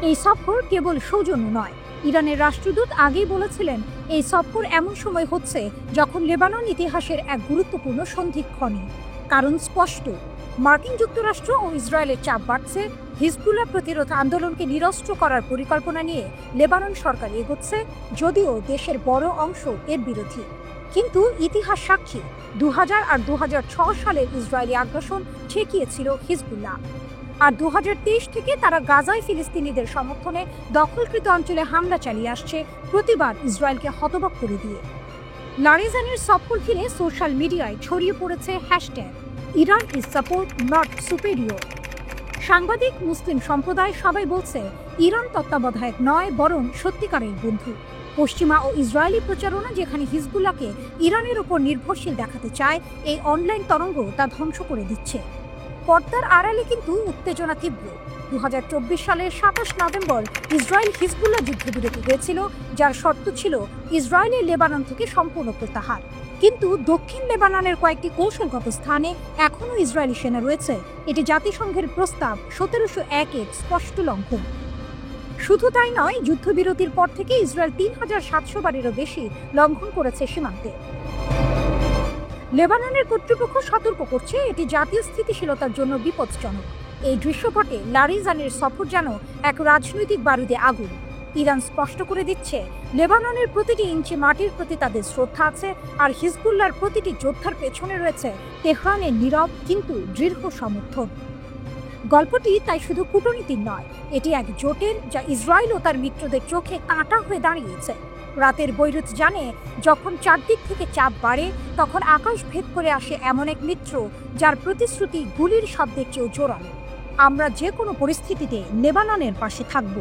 এই সফর কেবল সৌজন্য নয়। ইরানের রাষ্ট্রদূত আগেই বলেছিলেন, এই সফর এমন সময় হচ্ছে যখন লেবানন ইতিহাসের এক গুরুত্বপূর্ণ সন্ধিক্ষণে। কারণ স্পষ্ট, মার্কিন যুক্তরাষ্ট্র ও ইসরায়েলের চাপ বাড়ছে। হিজবুল্লাহ প্রতিরোধ আন্দোলনকে নিরস্ত্র করার পরিকল্পনা নিয়ে লেবানন সরকার এগোচ্ছে, যদিও দেশের বড় অংশ এর বিরোধী। কিন্তু ইতিহাস সাক্ষী, 2000 আর 2006 সালের ইসরায়েলি আগ্রাসন ঠেকিয়েছিল হিজবুল্লাহ। আর 2023 থেকে তারা গাজায় ফিলিস্তিনিদের সমর্থনে দখলকৃত অঞ্চলে হামলা চালিয়ে আসছে, প্রতিবার ইসরায়েলকে হতবাক করে দিয়ে। লারিজানির সফর ঘিরে সোশ্যাল মিডিয়ায় ছড়িয়ে পড়েছে hashtag Iran is support not superior. সাংবাদিক, মুসলিম সম্প্রদায় সবাই বলছে ইরান তত্ত্বাবধায়ক নয়, বরং সত্যিকারের বন্ধু। পশ্চিমা ও ইসরায়েলি প্রচারণা যেখানে হিজবুল্লাহকে ইরানের উপর নির্ভরশীল দেখাতে চায়, এই অনলাইন তরঙ্গ তা ধ্বংস করে দিচ্ছে। পর্দার আড়ালে কিন্তু উত্তেজনা তীব্র। 2024 সালের 27 নভেম্বর ইসরায়েল হিজবুল্লাহ যুদ্ধবিরতি হয়েছিল, যার শর্ত ছিল ইসরায়েলের লেবানন থেকে সম্পূর্ণ প্রত্যাহার। কিন্তু দক্ষিণ লেবাননের কয়েকটি কৌশলগত স্থানে এখনও ইসরায়েলি সেনা রয়েছে। এটি জাতিসংঘের প্রস্তাব 1701-এর স্পষ্ট লঙ্ঘন। শুধু তাই নয়, যুদ্ধবিরতির পর থেকে ইসরায়েল 3700 বারেরও বেশি লঙ্ঘন করেছে সীমান্তে। লেবাননের কর্তৃপক্ষ সতর্ক করছে, এটি জাতীয় স্থিতিশীলতার জন্য বিপজ্জনক। এই দৃশ্যপটে লারিজানির সফর যেন এক রাজনৈতিক বারুদে আগুন। ইরান স্পষ্ট করে দিচ্ছে, লেবাননের প্রতিটি ইঞ্চি মাটির প্রতি তাদের শ্রদ্ধা আছে, আর হিজবুল্লাহর প্রতিটি যোদ্ধার পেছনে রয়েছে তেহরানের নীরব কিন্তু দৃঢ় সমর্থন। গল্পটি তাই শুধু কূটনীতির নয়, এটি এক জোটের, যা ইসরায়েল ও তার মিত্রদের চোখে কাঁটা হয়ে দাঁড়িয়েছে। রাতের বৈরুত জানে, যখন চারদিক থেকে চাপ বাড়ে, তখন আকাশ ভেদ করে আসে এমন এক মিত্র যার প্রতিশ্রুতি গুলির শব্দের চেয়েও জোরালো। আমরা যে কোনো পরিস্থিতিতে লেবাননের পাশে থাকব।